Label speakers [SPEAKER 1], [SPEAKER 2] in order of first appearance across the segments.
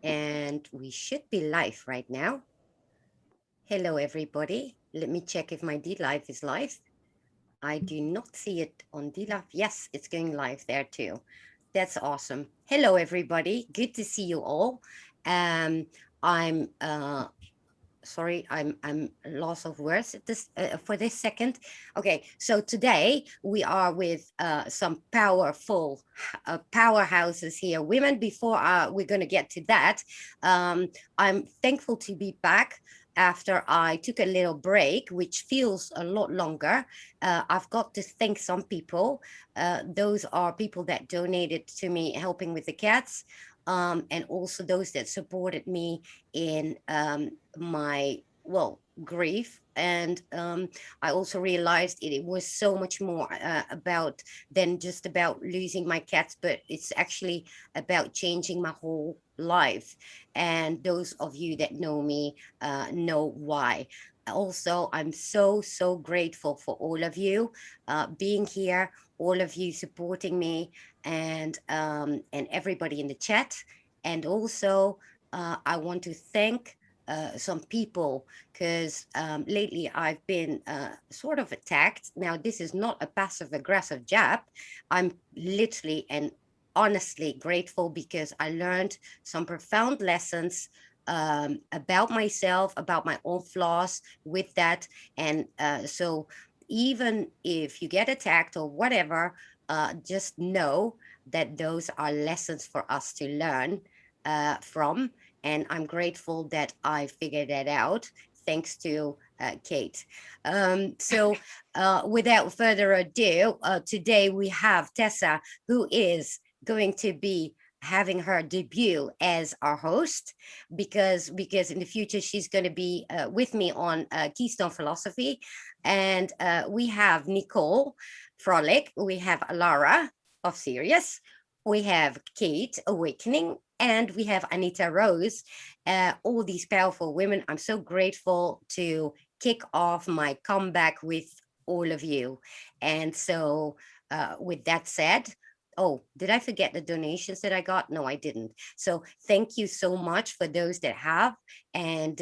[SPEAKER 1] And we should be live right now. Hello, everybody. Let me check if my D Live is live. I do not see it on D Live. Yes, it's going live there too. That's awesome. Hello, everybody. Good to see you all. Um, I'm sorry, I'm loss of words at this for this second. Okay, so today we are with some powerful powerhouses here, women. Before we're going to get to that, I'm thankful to be back after I took a little break, which feels a lot longer. I've got to thank some people. Those are people that donated to me helping with the cats, and also those that supported me in my grief. And I also realized it was so much more about than just about losing my cats, but it's actually about changing my whole life. And those of you that know me know why. Also, I'm so grateful for all of you being here, all of you supporting me, and everybody in the chat. And also, I want to thank some people because lately I've been sort of attacked. Now, this is not a passive aggressive jab. I'm literally and honestly grateful because I learned some profound lessons about myself, about my own flaws with that. And so, even if you get attacked or whatever, just know that those are lessons for us to learn from. And I'm grateful that I figured that out thanks to Kate. Without further ado, today we have Tessa, who is going to be having her debut as our host because in the future she's going to be with me on Keystone Philosophy. And we have Nicole Frolick, we have Alara of Sirius, we have Kate Awakening, and we have Anita Rose. All these powerful women. I'm so grateful to kick off my comeback with all of you. And so, with that said, oh, did I forget the donations that I got? No, I didn't. So, thank you so much for those that have. And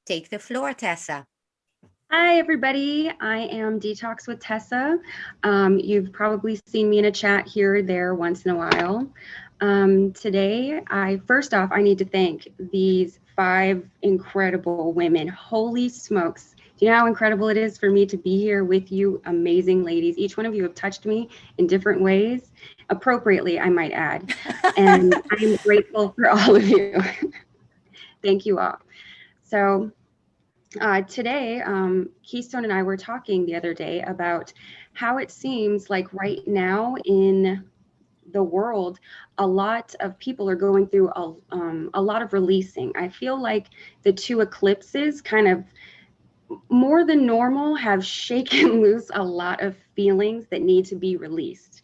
[SPEAKER 1] take the floor, Tessa.
[SPEAKER 2] Hi, everybody. I am Detox with Tessa. You've probably seen me in a chat here or there once in a while. Today, first off, I need to thank these 5 incredible women. Holy smokes. Do you know how incredible it is for me to be here with you, amazing ladies? Each one of you have touched me in different ways, appropriately, I might add. And I am grateful for all of you. Thank you all. So, today, Keystone and I were talking the other day about how it seems like right now in the world, a lot of people are going through a lot of releasing. I feel like the 2 eclipses kind of more than normal have shaken loose a lot of feelings that need to be released.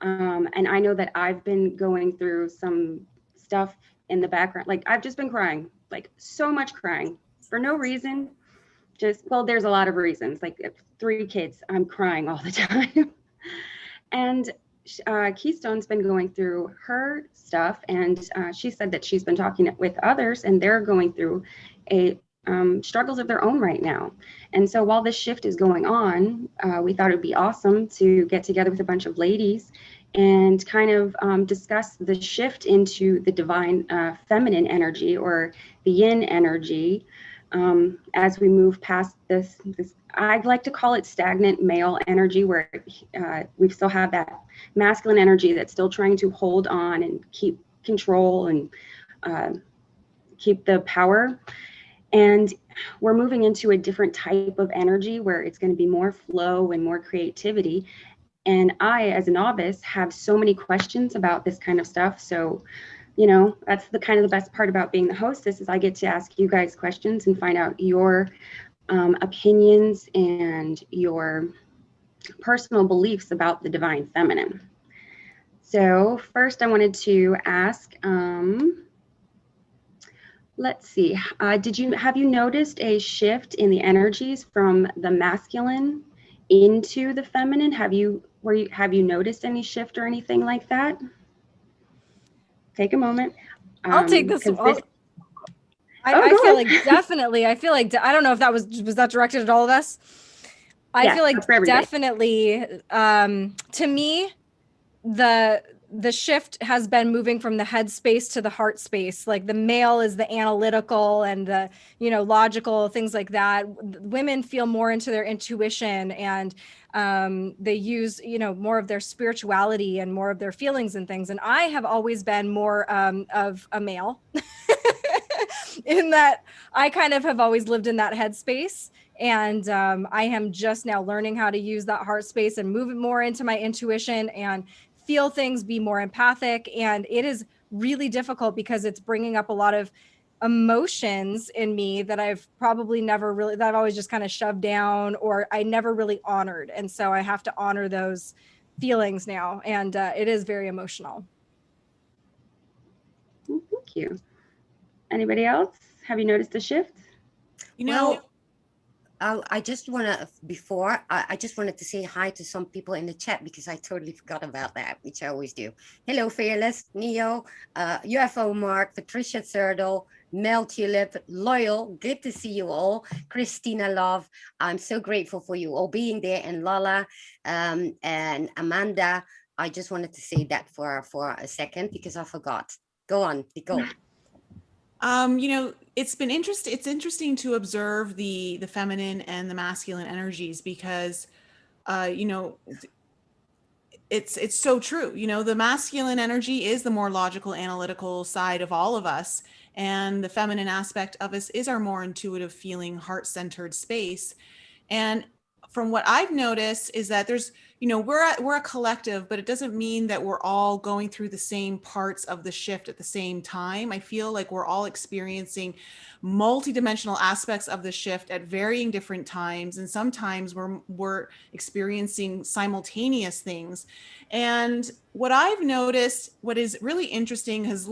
[SPEAKER 2] And I know that I've been going through some stuff in the background. Like I've just been crying, like so much crying for no reason. Well, there's a lot of reasons. Like 3 kids, I'm crying all the time. And Keystone's been going through her stuff, and she said that she's been talking with others, and they're going through a struggles of their own right now. And so while this shift is going on, we thought it would be awesome to get together with a bunch of ladies and kind of discuss the shift into the divine feminine energy or the yin energy as we move past this I'd like to call it stagnant male energy, where we still have that masculine energy that's still trying to hold on and keep control and uh, keep the power. And we're moving into a different type of energy where it's going to be more flow and more creativity. And I, as a novice, have so many questions about this kind of stuff. So, that's the kind of the best part about being the hostess is I get to ask you guys questions and find out your opinions and your personal beliefs about the divine feminine. So first I wanted to ask, let's see, have you noticed a shift in the energies from the masculine into the feminine? Have you noticed any shift or anything like that? take a moment.
[SPEAKER 3] I'll take this.
[SPEAKER 2] This,
[SPEAKER 3] I feel like definitely, I feel like, I don't know if that was that directed at all of us? I feel like definitely, to me, the shift has been moving from the head space to the heart space. Like the male is the analytical and the, logical, things like that. Women feel more into their intuition, and they use, more of their spirituality and more of their feelings and things. And I have always been more of a male in that I kind of have always lived in that headspace. And I am just now learning how to use that heart space and move it more into my intuition and feel things, be more empathic. And it is really difficult because it's bringing up a lot of emotions in me that I've probably never really, that I've always just kind of shoved down, or I never really honored. And so I have to honor those feelings now. And it is very emotional.
[SPEAKER 2] Thank you. Anybody else? Have you noticed a shift?
[SPEAKER 1] I just want to, before, I just wanted to say hi to some people in the chat because I totally forgot about that, which I always do. Hello, Fearless, Neo, UFO Mark, Patricia Thurdle, Mel Tulip, Loyal, good to see you all. Christina Love, I'm so grateful for you all being there, and Lala, and Amanda. I just wanted to say that for a second because I forgot. Go on, Nicole.
[SPEAKER 4] It's been interesting. It's interesting to observe the feminine and the masculine energies because, it's so true. The masculine energy is the more logical, analytical side of all of us, and the feminine aspect of us is our more intuitive, feeling, heart-centered space. And from what I've noticed is that there's, we're a collective, but it doesn't mean that we're all going through the same parts of the shift at the same time. I feel like we're all experiencing multidimensional aspects of the shift at varying different times. And sometimes we're experiencing simultaneous things. And what I've noticed, what is really interesting is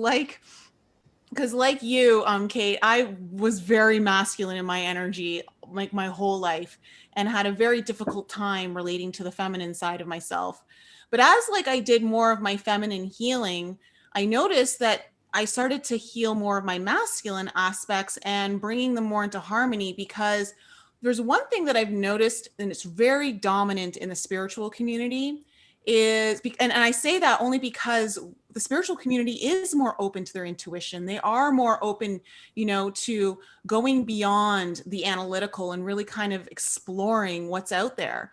[SPEAKER 4] because like you, Kate, I was very masculine in my energy, like my whole life, and had a very difficult time relating to the feminine side of myself. But as I did more of my feminine healing, I noticed that I started to heal more of my masculine aspects and bringing them more into harmony, because there's one thing that I've noticed, and it's very dominant in the spiritual community, and I say that only because the spiritual community is more open to their intuition. They are more open, to going beyond the analytical and really kind of exploring what's out there.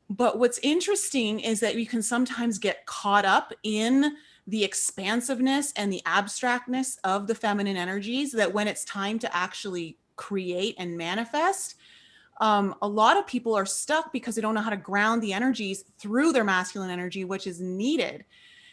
[SPEAKER 4] But what's interesting is that you can sometimes get caught up in the expansiveness and the abstractness of the feminine energies, that when it's time to actually create and manifest, a lot of people are stuck because they don't know how to ground the energies through their masculine energy, which is needed.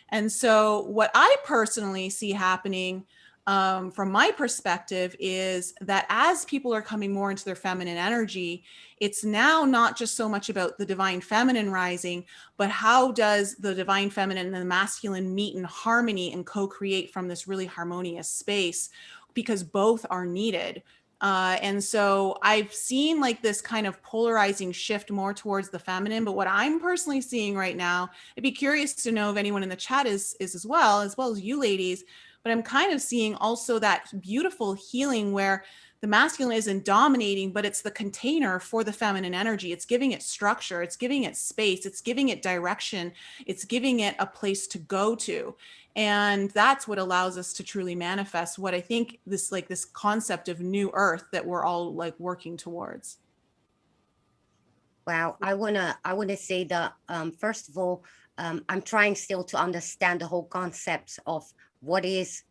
[SPEAKER 4] And so what I personally see happening from my perspective is that as people are coming more into their feminine energy, it's now not just so much about the divine feminine rising, but how does the divine feminine and the masculine meet in harmony and co-create from this really harmonious space, because both are needed. And so I've seen this kind of polarizing shift more towards the feminine. But what I'm personally seeing right now, I'd be curious to know if anyone in the chat is as well as you ladies. But I'm kind of seeing also that beautiful healing where the masculine isn't dominating, but it's the container for the feminine energy. It's giving it structure, it's giving it space, it's giving it direction, it's giving it a place to go to. And that's what allows us to truly manifest what I think this concept of new earth that we're all working towards.
[SPEAKER 1] Wow, I wanna say that first of all, I'm trying still to understand the whole concept of what is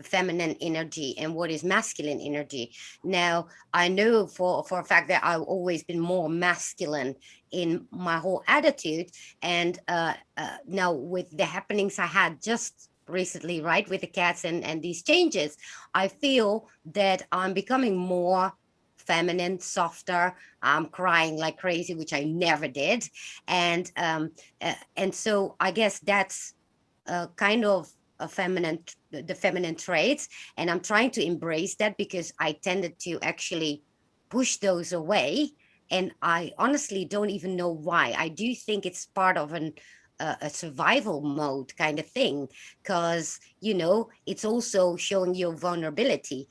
[SPEAKER 1] feminine energy and what is masculine energy. Now, I know for a fact that I've always been more masculine in my whole attitude. And now with the happenings I had just recently, right, with the cats and these changes, I feel that I'm becoming more feminine, softer. I'm crying like crazy, which I never did. And so I guess that's kind of the feminine traits, and I'm trying to embrace that because I tended to actually push those away, and I honestly don't even know why. I do think it's part of a survival mode kind of thing, because, you know, it's also showing your vulnerability.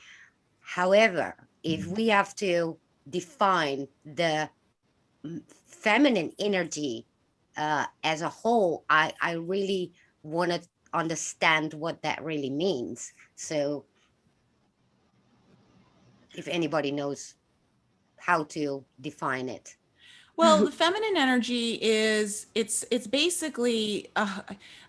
[SPEAKER 1] However, if we have to define the feminine energy as a whole, I really want to understand what that really means. So if anybody knows how to define it.
[SPEAKER 4] Well, the feminine energy is, it's basically,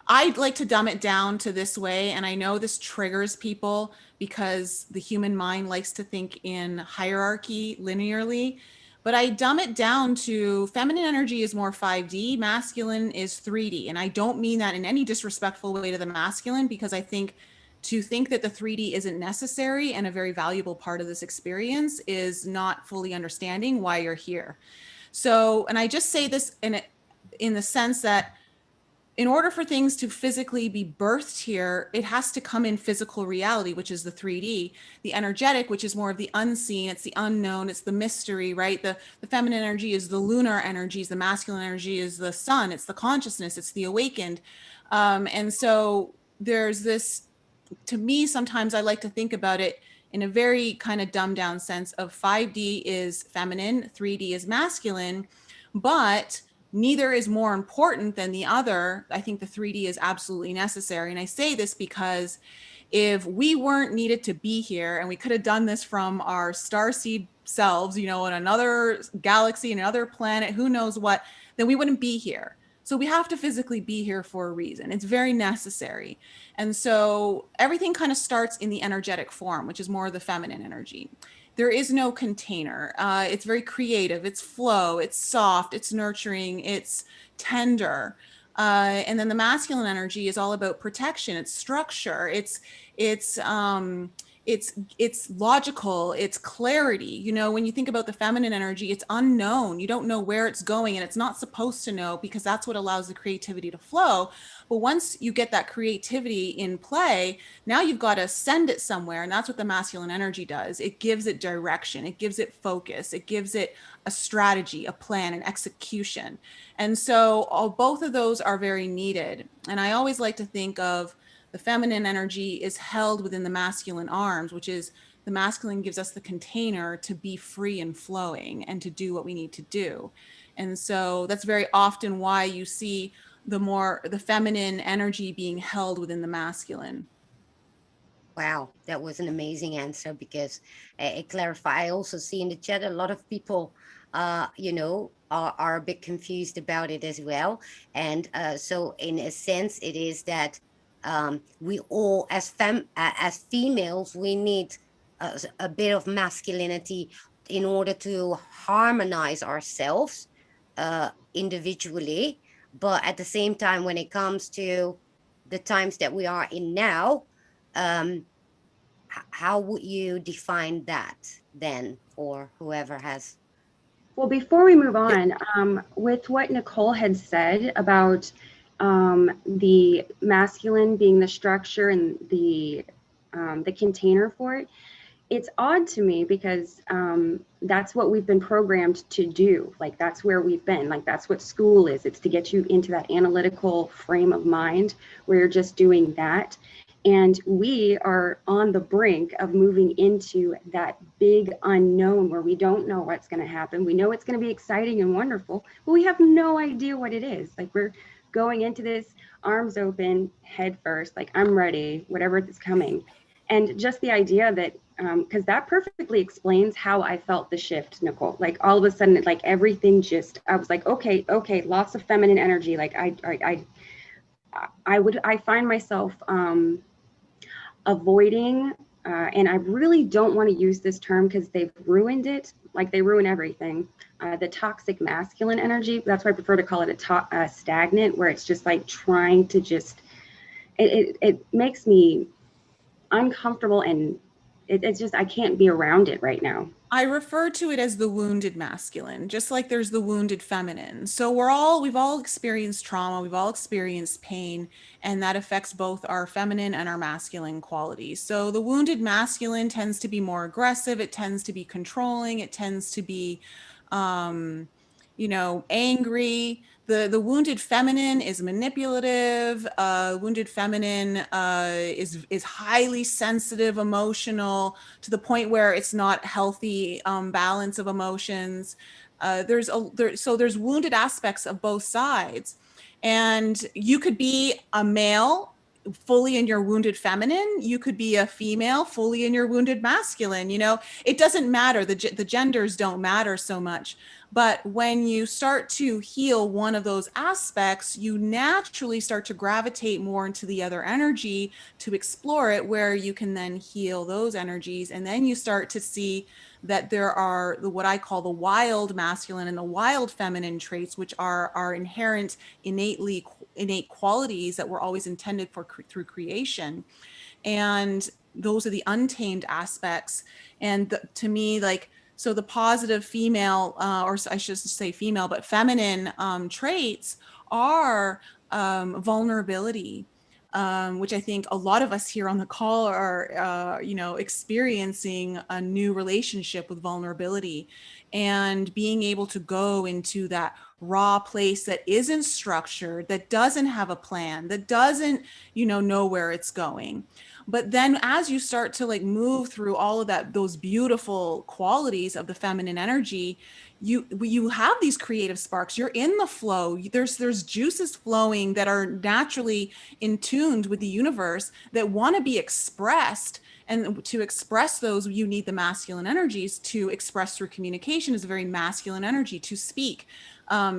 [SPEAKER 4] I'd like to dumb it down to this way. And I know this triggers people because the human mind likes to think in hierarchy linearly, but I dumb it down to feminine energy is more 5D, masculine is 3D. And I don't mean that in any disrespectful way to the masculine, because I think to think that the 3D isn't necessary and a very valuable part of this experience is not fully understanding why you're here. So, and I just say this in the sense that in order for things to physically be birthed here, it has to come in physical reality, which is the 3D, the energetic, which is more of the unseen. It's the unknown. It's the mystery, right? The feminine energy is the lunar energies. The masculine energy is the sun. It's the consciousness. It's the awakened. And so there's this, to me, sometimes I like to think about it in a very kind of dumbed down sense of 5D is feminine, 3D is masculine, but neither is more important than the other. I think the 3D is absolutely necessary. And I say this because if we weren't needed to be here and we could have done this from our starseed selves, you know, in another galaxy, another planet, who knows what, then we wouldn't be here. So we have to physically be here for a reason. It's very necessary. And so everything kind of starts in the energetic form, which is more of the feminine energy. There is no container. It's very creative. It's flow. It's soft. It's nurturing. It's tender. And then the masculine energy is all about protection. It's structure. It's logical. It's clarity. You know, when you think about the feminine energy, it's unknown. You don't know where it's going, and it's not supposed to know, because that's what allows the creativity to flow. But once you get that creativity in play, now you've got to send it somewhere. And that's what the masculine energy does. It gives it direction. It gives it focus. It gives it a strategy, a plan, an execution. And so both of those are very needed. And I always like to think of the feminine energy is held within the masculine arms, which is the masculine gives us the container to be free and flowing and to do what we need to do. And so that's very often why you see the feminine energy being held within the masculine.
[SPEAKER 1] Wow, that was an amazing answer, because it clarified. I also see in the chat a lot of people, you know, are a bit confused about it as well. And so in a sense, it is that we all, as females, we need a bit of masculinity in order to harmonize ourselves individually. But at the same time, when it comes to the times that we are in now, how would you define that then, or whoever has?
[SPEAKER 2] Well, before we move on, with what Nicole had said about the masculine being the structure and the container for it, it's odd to me because that's what we've been programmed to do. Like, that's where we've been. Like, that's what school is. It's to get you into that analytical frame of mind where you're just doing that. And we are on the brink of moving into that big unknown where we don't know what's going to happen. We know it's going to be exciting and wonderful, but we have no idea what it is. Like, we're going into this arms open, head first, like, I'm ready, whatever is coming. And just the idea that, because that perfectly explains how I felt the shift, Nicole. Like, all of a sudden, like, everything just, I was like, okay, lots of feminine energy. Like, I find myself avoiding, and I really don't want to use this term because they've ruined it. Like, they ruin everything. The toxic masculine energy. That's why I prefer to call it a stagnant, where it's just like trying to just, it makes me uncomfortable, and it's just, I can't be around it right now.
[SPEAKER 4] I refer to it as the wounded masculine, just like there's the wounded feminine. So we've all experienced trauma, we've all experienced pain, and that affects both our feminine and our masculine qualities. So the wounded masculine tends to be more aggressive, it tends to be controlling, it tends to be angry. The wounded feminine is manipulative. Wounded feminine is highly sensitive, emotional, to the point where it's not healthy balance of emotions. So there's wounded aspects of both sides, and you could be a male fully in your wounded feminine. You could be a female fully in your wounded masculine. It doesn't matter. The genders don't matter so much. But when you start to heal one of those aspects, you naturally start to gravitate more into the other energy to explore it, where you can then heal those energies. And then you start to see that there are what I call the wild masculine and the wild feminine traits, which are our inherent innate qualities that were always intended for through creation. And those are the untamed aspects. And to me, so the positive female, or I should say female, but feminine traits are vulnerability, which I think a lot of us here on the call are, experiencing a new relationship with vulnerability, and being able to go into that raw place that isn't structured, that doesn't have a plan, that doesn't, know where it's going. But then as you start to move through all of those beautiful qualities of the feminine energy, you have these creative sparks. You're in the flow. There's juices flowing that are naturally in tuned with the universe that want to be expressed. And to express those, you need the masculine energies. To express through communication is a very masculine energy. To speak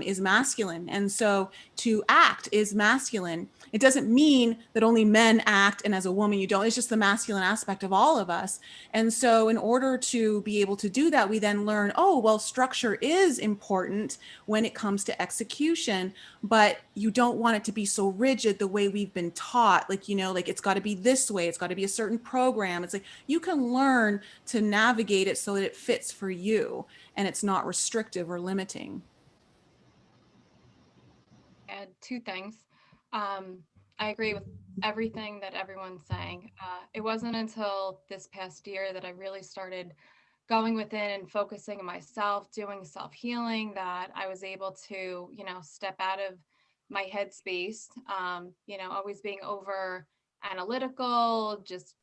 [SPEAKER 4] is masculine. And so to act is masculine. It doesn't mean that only men act and as a woman you don't. It's just the masculine aspect of all of us. And so in order to be able to do that, we then learn, structure is important when it comes to execution, but you don't want it to be so rigid the way we've been taught. It's got to be this way. It's got to be a certain program. It's you can learn to navigate it so that it fits for you and it's not restrictive or limiting.
[SPEAKER 5] Add two things. I agree with everything that everyone's saying. It wasn't until this past year that I really started going within and focusing on myself, doing self-healing, that I was able to, step out of my headspace, always being over analytical, just,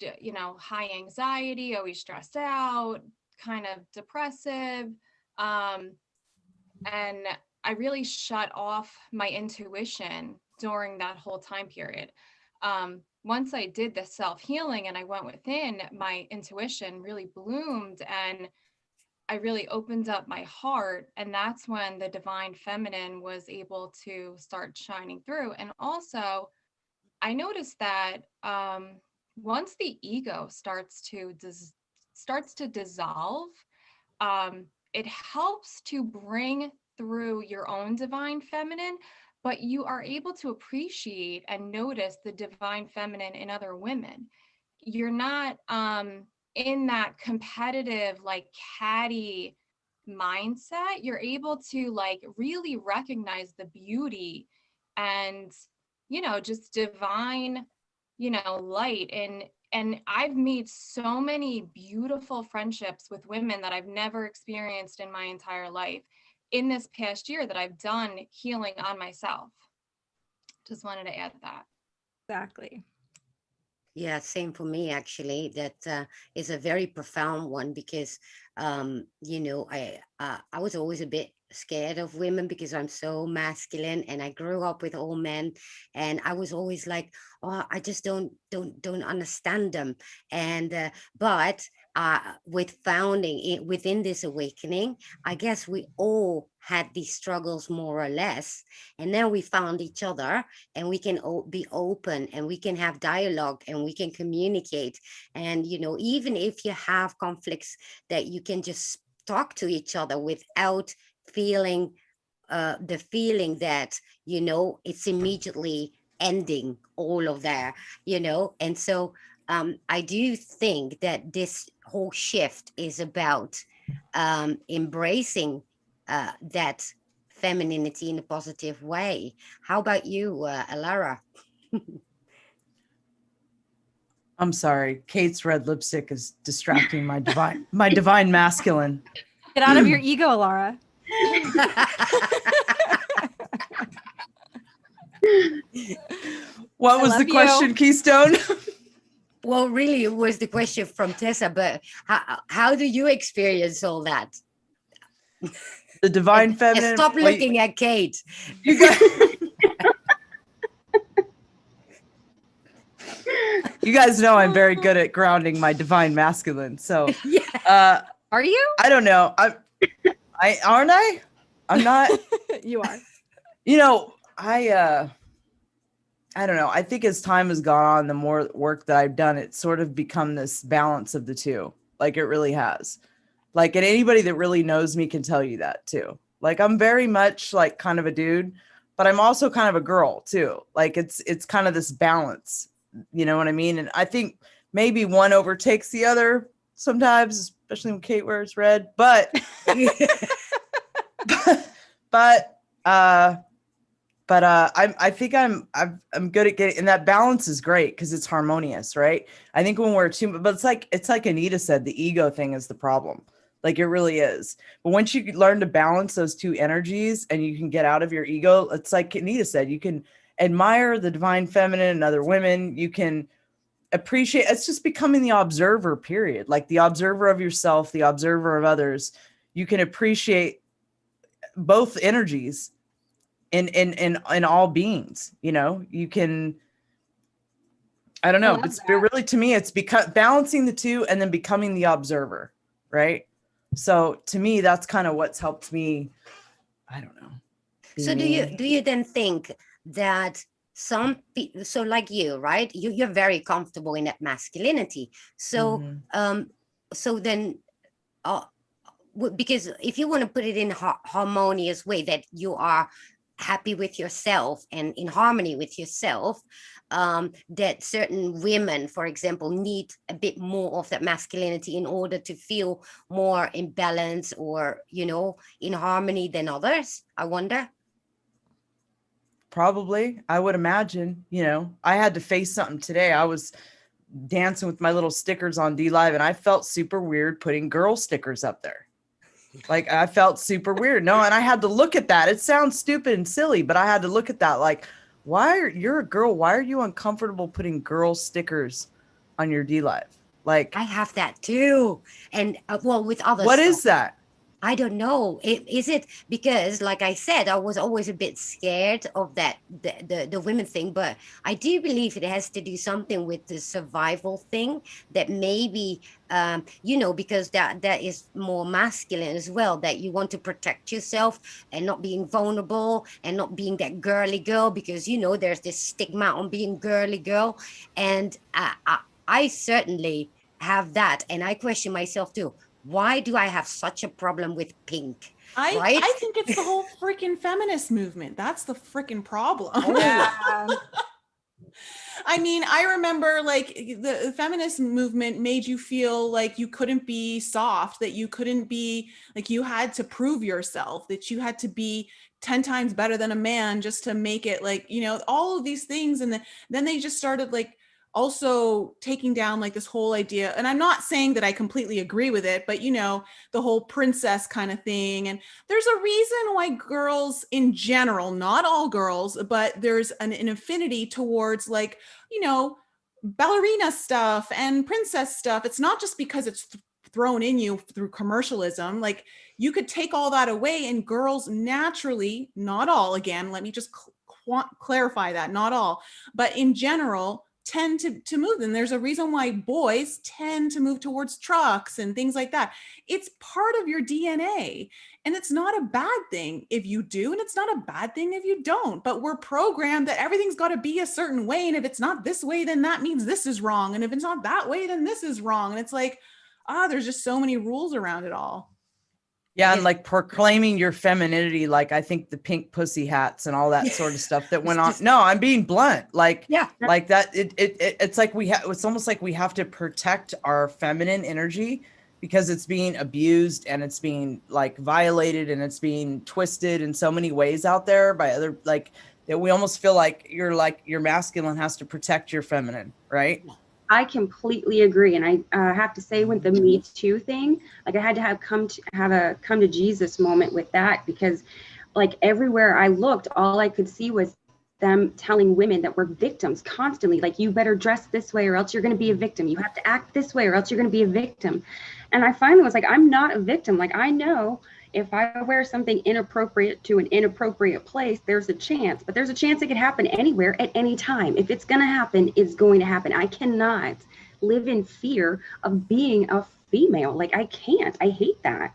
[SPEAKER 5] high anxiety, always stressed out, kind of depressive. And I really shut off my intuition during that whole time period. Once I did the self-healing and I went within, my intuition really bloomed and I really opened up my heart. And that's when the divine feminine was able to start shining through. And also, I noticed that once the ego starts to dissolve, it helps to bring through your own divine feminine, but you are able to appreciate and notice the divine feminine in other women. You're not in that competitive, catty mindset. You're able to really recognize the beauty and, just divine, light. And I've made so many beautiful friendships with women that I've never experienced in my entire life in this past year that I've done healing on myself. Just wanted to add that.
[SPEAKER 3] Exactly.
[SPEAKER 1] Yeah, same for me, actually. That is a very profound one because, I was always a bit scared of women because I'm so masculine and I grew up with all men, and I was always like, oh, I just don't understand them. And but with founding it within this awakening, I guess we all had these struggles more or less, and then we found each other, and we can be open, and we can have dialogue, and we can communicate. And even if you have conflicts, that you can just talk to each other without feeling the feeling that it's immediately ending all of that. And so I do think that this whole shift is about embracing that femininity in a positive way. How about you, Alara?
[SPEAKER 6] I'm sorry, Kate's red lipstick is distracting my divine masculine.
[SPEAKER 3] Get out of your ego, Alara.
[SPEAKER 6] What was the question, Keystone?
[SPEAKER 1] Well, really, it was the question from Tessa, but how do you experience all that?
[SPEAKER 6] The divine feminine.
[SPEAKER 1] Stop looking at Kate.
[SPEAKER 6] You guys, you guys know I'm very good at grounding my divine masculine. So,
[SPEAKER 1] yeah.
[SPEAKER 3] Are you?
[SPEAKER 6] I don't know. Aren't I? I'm not.
[SPEAKER 3] You are.
[SPEAKER 6] You know, I don't know. I think as time has gone on, the more work that I've done, it's sort of become this balance of the two. Like it really has. Like, and anybody that really knows me can tell you that too. Like I'm very much like kind of a dude, but I'm also kind of a girl too. Like it's kind of this balance. You know what I mean? And I think maybe one overtakes the other sometimes, especially when Kate wears red. But I think I'm good at getting, and that balance is great because it's harmonious, right? I think when we're too, but it's like Anita said, the ego thing is the problem. Like it really is. But once you learn to balance those two energies and you can get out of your ego, it's like Anita said, you can admire the divine feminine in other women. You can appreciate, it's just becoming the observer, period. Like the observer of yourself, the observer of others. You can appreciate both energies in all beings. You know, you can, I don't know. It's really, to me, it's balancing the two and then becoming the observer, right? So to me, that's kind of what's helped me. I don't know.
[SPEAKER 1] So do you then think that some people, so like you, right? You're very comfortable in that masculinity. So so then because if you want to put it in a harmonious way, that you are happy with yourself and in harmony with yourself, that certain women, for example, need a bit more of that masculinity in order to feel more in balance or, you know, in harmony than others, I wonder.
[SPEAKER 6] Probably, I would imagine. You know, I had to face something today. I was dancing with my little stickers on D Live and I felt super weird putting girl stickers up there. Like I felt super weird. No, and I had to look at that. It sounds stupid and silly, but I had to look at that. Like, you're a girl. Why are you uncomfortable putting girl stickers on your D Live? Like
[SPEAKER 1] I have that too. And well, with others.
[SPEAKER 6] What is that?
[SPEAKER 1] I don't know. Is it because, like I said, I was always a bit scared of that, the women thing, but I do believe it has to do something with the survival thing, that maybe, you know, because that is more masculine as well, that you want to protect yourself and not being vulnerable and not being that girly girl, because, you know, there's this stigma on being girly girl. And I certainly have that. And I question myself too. Why do I have such a problem with pink?
[SPEAKER 4] I think it's the whole freaking feminist movement. That's the freaking problem.
[SPEAKER 3] Yeah.
[SPEAKER 4] I mean, I remember like the feminist movement made you feel like you couldn't be soft, that you couldn't be like, you had to prove yourself, that you had to be 10 times better than a man just to make it, like, you know, all of these things. And then they just started like also taking down like this whole idea. And I'm not saying that I completely agree with it, but you know, the whole princess kind of thing. And there's a reason why girls in general, not all girls, but there's an affinity towards like, you know, ballerina stuff and princess stuff. It's not just because it's thrown in you through commercialism. Like you could take all that away and girls naturally, not all, again, let me just clarify that, not all, but in general, tend to move. And there's a reason why boys tend to move towards trucks and things like that. It's part of your DNA, and it's not a bad thing if you do, and it's not a bad thing if you don't. But we're programmed that everything's got to be a certain way, and if it's not this way, then that means this is wrong, and if it's not that way, then this is wrong. And it's like, there's just so many rules around it all.
[SPEAKER 6] Yeah, and like proclaiming your femininity, like I think the pink pussy hats and all that sort of stuff that went on. No, I'm being blunt. Like,
[SPEAKER 1] yeah,
[SPEAKER 6] like that. It's like it's almost like we have to protect our feminine energy because it's being abused and it's being like violated and it's being twisted in so many ways out there by other, like that we almost feel like your masculine has to protect your feminine, right?
[SPEAKER 2] I completely agree. And I have to say, with the Me Too thing, like I had to have a come to Jesus moment with that, because like everywhere I looked, all I could see was them telling women that we're victims constantly. Like, you better dress this way or else you're going to be a victim. You have to act this way or else you're going to be a victim. And I finally was like, I'm not a victim. Like, I know if I wear something inappropriate to an inappropriate place, there's a chance, but there's a chance it could happen anywhere at any time. If it's going to happen, it's going to happen. I cannot live in fear of being a female. Like, I can't. I hate that.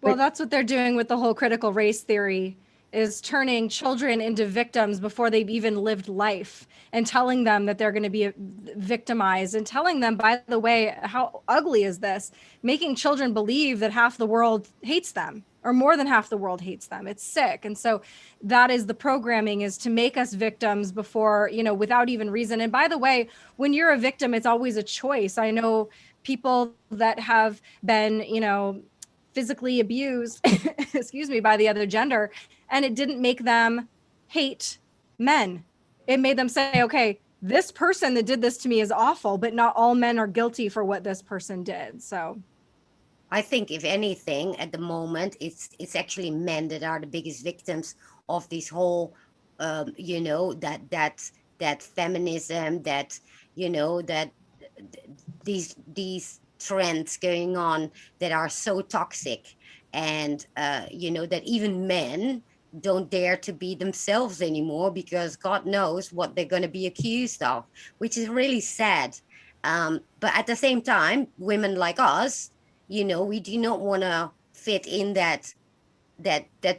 [SPEAKER 3] Well, that's what they're doing with the whole critical race theory, is turning children into victims before they've even lived life, and telling them that they're going to be victimized, and telling them, by the way, how ugly is this? Making children believe that half the world hates them, or more than half the world hates them. It's sick. And so that is the programming, is to make us victims before, without even reason. And by the way, when you're a victim, it's always a choice. I know people that have been, physically abused, excuse me, by the other gender, and it didn't make them hate men. It made them say, okay, this person that did this to me is awful, but not all men are guilty for what this person did. So
[SPEAKER 1] I think, if anything, at the moment, it's actually men that are the biggest victims of this whole, that feminism, that that these trends going on that are so toxic, and that even men don't dare to be themselves anymore, because God knows what they're going to be accused of, which is really sad. But at the same time, women like us, we do not want to fit in that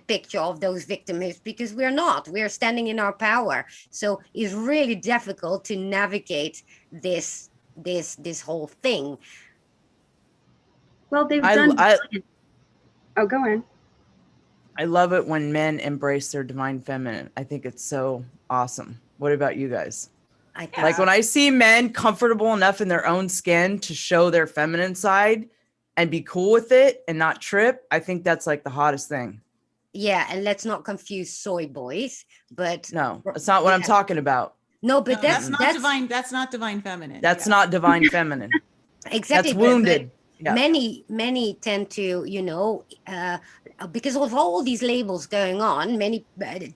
[SPEAKER 1] picture of those victims, because we're standing in our power. So it's really difficult to navigate this whole thing.
[SPEAKER 2] Well, they've
[SPEAKER 6] I,
[SPEAKER 2] done.
[SPEAKER 6] I
[SPEAKER 2] Oh, go on.
[SPEAKER 6] I love it when men embrace their divine feminine. I think it's so awesome. What about you guys? Like when I see men comfortable enough in their own skin to show their feminine side and be cool with it and not trip, I think that's like the hottest thing.
[SPEAKER 1] Yeah, and let's not confuse soy boys, but
[SPEAKER 6] no, that's not what I'm talking about.
[SPEAKER 1] No, but that's
[SPEAKER 4] not divine. That's not divine feminine.
[SPEAKER 6] That's not divine feminine.
[SPEAKER 1] Exactly.
[SPEAKER 6] That's wounded.
[SPEAKER 1] But many tend to, because of all these labels going on, many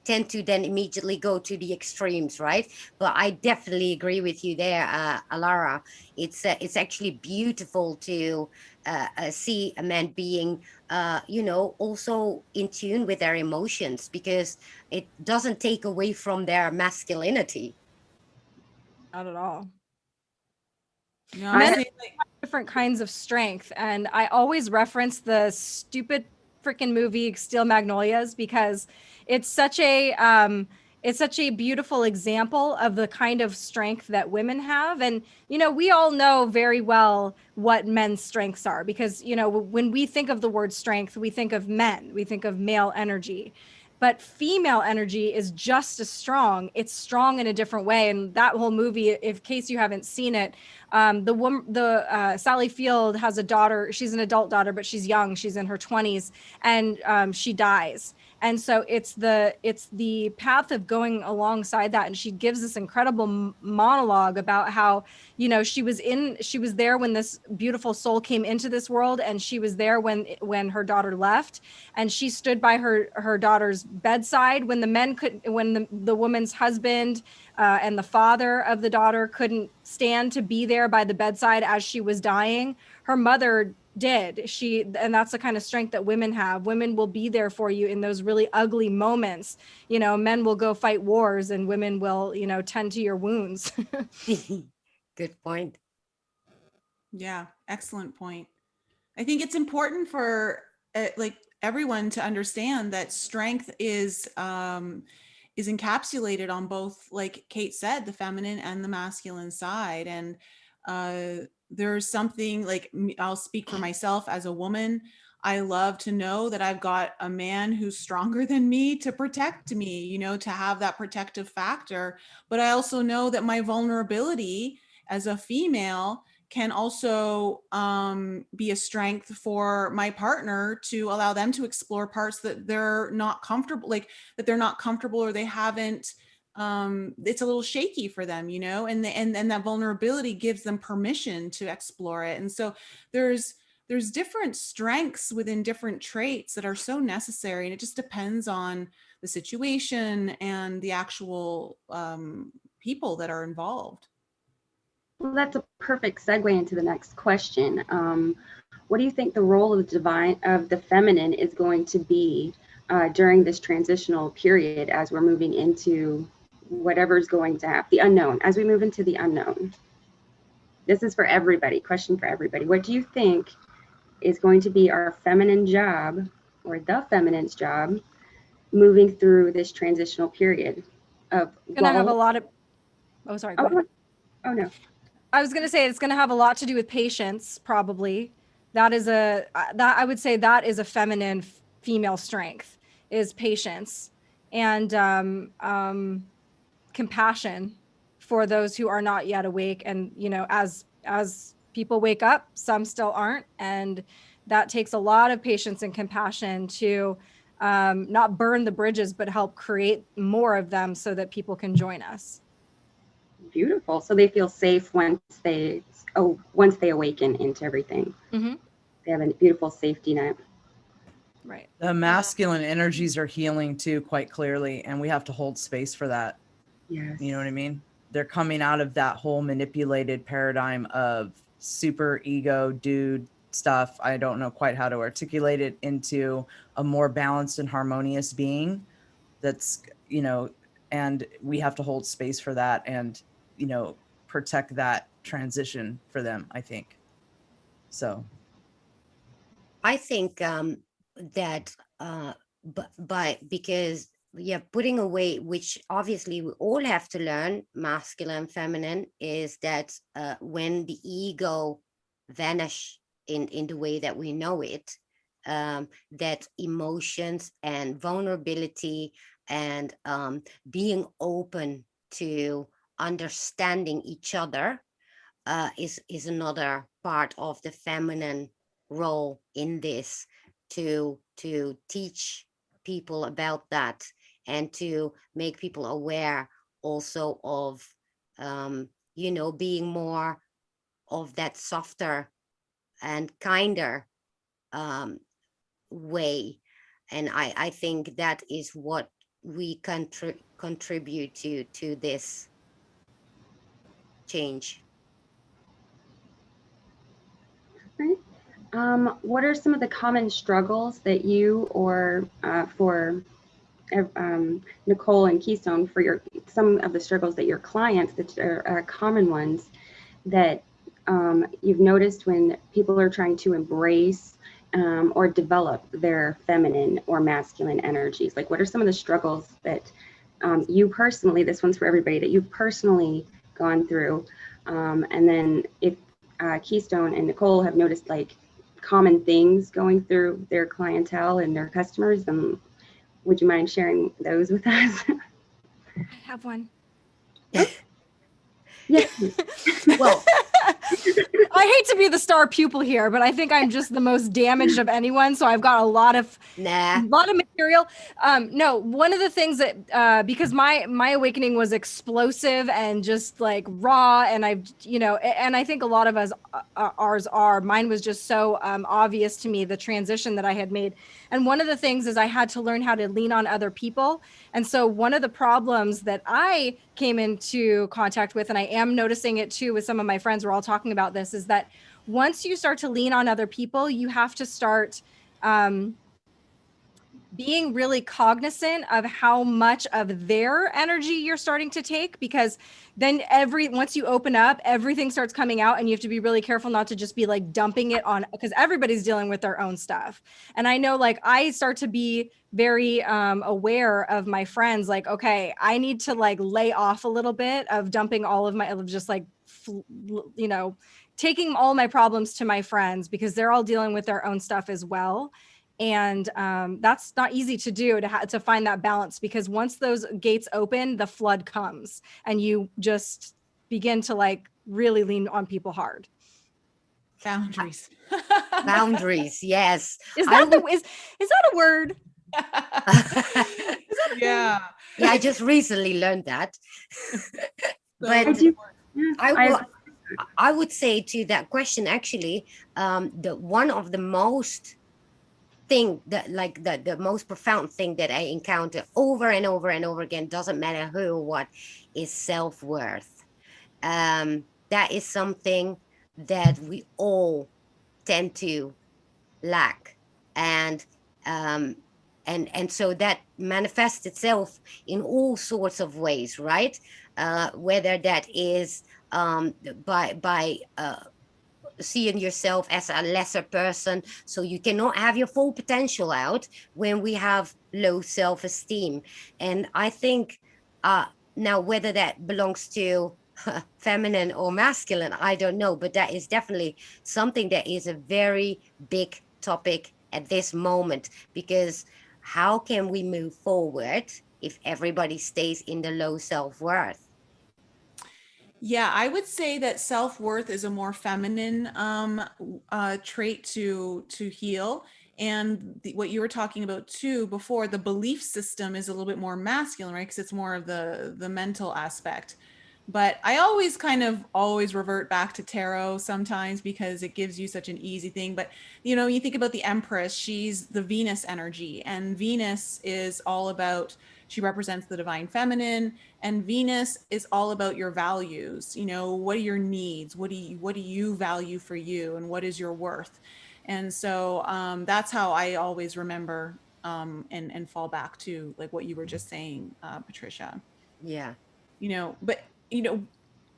[SPEAKER 1] tend to then immediately go to the extremes, right? But I definitely agree with you there, Alara. It's actually beautiful to see a man being, also in tune with their emotions, because it doesn't take away from their masculinity.
[SPEAKER 3] Not at all.
[SPEAKER 4] No,
[SPEAKER 3] men have different kinds of strength, and I always reference the stupid freaking movie Steel Magnolias, because it's such a beautiful example of the kind of strength that women have. And we all know very well what men's strengths are, because when we think of the word strength, we think of men, we think of male energy. But female energy is just as strong. It's strong in a different way. And that whole movie, in case you haven't seen it, Sally Field has a daughter. She's an adult daughter, but she's young. She's in her 20s, and she dies. And so it's the path of going alongside that. And she gives this incredible monologue about how, she was there when this beautiful soul came into this world, and she was there when her daughter left, and she stood by her daughter's bedside when the woman's husband and the father of the daughter couldn't stand to be there by the bedside as she was dying. Her mother did. And that's the kind of strength that women have. Women will be there for you in those really ugly moments. Men will go fight wars, and women will, tend to your wounds.
[SPEAKER 1] Good point.
[SPEAKER 4] Yeah, excellent point. I think it's important for everyone to understand that strength is encapsulated on both, like Kate said, the feminine and the masculine side. And there's something, like, I'll speak for myself as a woman. I love to know that I've got a man who's stronger than me to protect me, to have that protective factor. But I also know that my vulnerability as a female can also be a strength for my partner, to allow them to explore parts that they're not comfortable, or they haven't it's a little shaky for them, you know, and that vulnerability gives them permission to explore it. And so there's different strengths within different traits that are so necessary, and it just depends on the situation and the actual people that are involved.
[SPEAKER 2] Well, that's a perfect segue into the next question. What do you think the role of the feminine is going to be during this transitional period as we're moving into whatever's going to happen, the unknown, as we move into the unknown? This is for everybody, question for everybody. What do you think is going to be our feminine job, or the feminine's job, moving through this transitional period of
[SPEAKER 3] gonna have a lot of sorry, go ahead.
[SPEAKER 2] Oh no.
[SPEAKER 3] I was gonna say it's gonna have a lot to do with patience, probably. That I would say that is a feminine female strength, is patience and compassion for those who are not yet awake. And, you know, as people wake up, some still aren't. And that takes a lot of patience and compassion to not burn the bridges, but help create more of them so that people can join us.
[SPEAKER 2] Beautiful. So they feel safe once they awaken into everything.
[SPEAKER 3] Mm-hmm.
[SPEAKER 2] They have a beautiful safety net.
[SPEAKER 3] Right.
[SPEAKER 6] The masculine energies are healing too, quite clearly, and we have to hold space for that.
[SPEAKER 2] Yes.
[SPEAKER 6] You know what I mean? They're coming out of that whole manipulated paradigm of super ego dude stuff. I don't know quite how to articulate it, into a more balanced and harmonious being that's, you know, and we have to hold space for that and, you know, protect that transition for them, I think. So
[SPEAKER 1] I think that because putting away, which obviously we all have to learn, masculine, feminine, is that when the ego vanish in the way that we know it, that emotions and vulnerability and being open to understanding each other is another part of the feminine role in this, to teach people about that and to make people aware also of you know, being more of that softer and kinder way. And I think that is what we contribute to this change.
[SPEAKER 2] Right. What are some of the common struggles that you, or for Nicole and Keystone, for some of the struggles that your clients, that are common ones that you've noticed when people are trying to embrace or develop their feminine or masculine energies? Like, what are some of the struggles that you personally, this one's for everybody, that you've personally gone through? And then if Keystone and Nicole have noticed like common things going through their clientele and their customers, then would you mind sharing those with us?
[SPEAKER 3] I have one.
[SPEAKER 2] Yes.
[SPEAKER 1] Well,
[SPEAKER 3] I hate to be the star pupil here, but I think I'm just the most damaged of anyone. So I've got a lot of material. No, one of the things that, because my awakening was explosive and just like raw, and and I think a lot of us, mine was just so obvious to me, the transition that I had made. And one of the things is I had to learn how to lean on other people. And so one of the problems that I came into contact with, and I am noticing it too with some of my friends, we're all talking about this, is that once you start to lean on other people, you have to start being really cognizant of how much of their energy you're starting to take, because then once you open up, everything starts coming out, and you have to be really careful not to just be like dumping it on, because everybody's dealing with their own stuff. And I know, like, I start to be very aware of my friends, like, okay, I need to like lay off a little bit of dumping all of my, just like, taking all my problems to my friends, because they're all dealing with their own stuff as well. And that's not easy to do, to find that balance, because once those gates open, the flood comes, and you just begin to like really lean on people hard.
[SPEAKER 4] Boundaries.
[SPEAKER 1] Boundaries, yes.
[SPEAKER 3] Is that a word?
[SPEAKER 4] Yeah.
[SPEAKER 1] Yeah, I just recently learned that. But
[SPEAKER 2] I do. Yeah,
[SPEAKER 1] I would say to that question, actually, the one of the most thing that like the most profound thing that I encounter over and over and over again, doesn't matter who or what, is self-worth. That is something that we all tend to lack, and um, and so that manifests itself in all sorts of ways, right? Whether that is by seeing yourself as a lesser person, so you cannot have your full potential out when we have low self-esteem. And I think uh now whether that belongs to feminine or masculine, I don't know, but that is definitely something that is a very big topic at this moment, because how can we move forward if everybody stays in the low self-worth?
[SPEAKER 4] Yeah, I would say that self-worth is a more feminine trait to heal. And what you were talking about too before, the belief system is a little bit more masculine, right? Because it's more of the mental aspect. But I always kind of always revert back to tarot sometimes because it gives you such an easy thing. But you think about the Empress, she's the Venus energy, and Venus is all about, she represents the divine feminine, and Venus is all about your values. What are your needs? What do you value for you, and what is your worth? And so that's how I always remember and fall back to like what you were just saying, Patricia.
[SPEAKER 1] Yeah.
[SPEAKER 4] But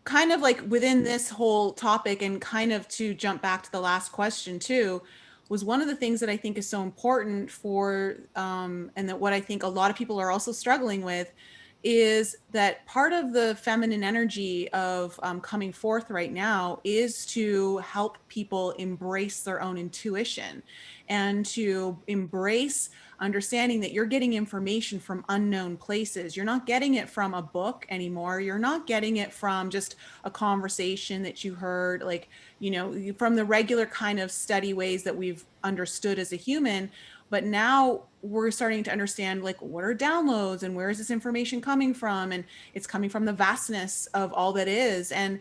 [SPEAKER 4] kind of like within this whole topic, and kind of to jump back to the last question too, was one of the things that I think is so important for and that what I think a lot of people are also struggling with is that part of the feminine energy of coming forth right now is to help people embrace their own intuition and to embrace understanding that you're getting information from unknown places. You're not getting it from a book anymore. You're not getting it from just a conversation that you heard, like, from the regular kind of study ways that we've understood as a human. But now we're starting to understand, like, what are downloads and where is this information coming from? And it's coming from the vastness of all that is. And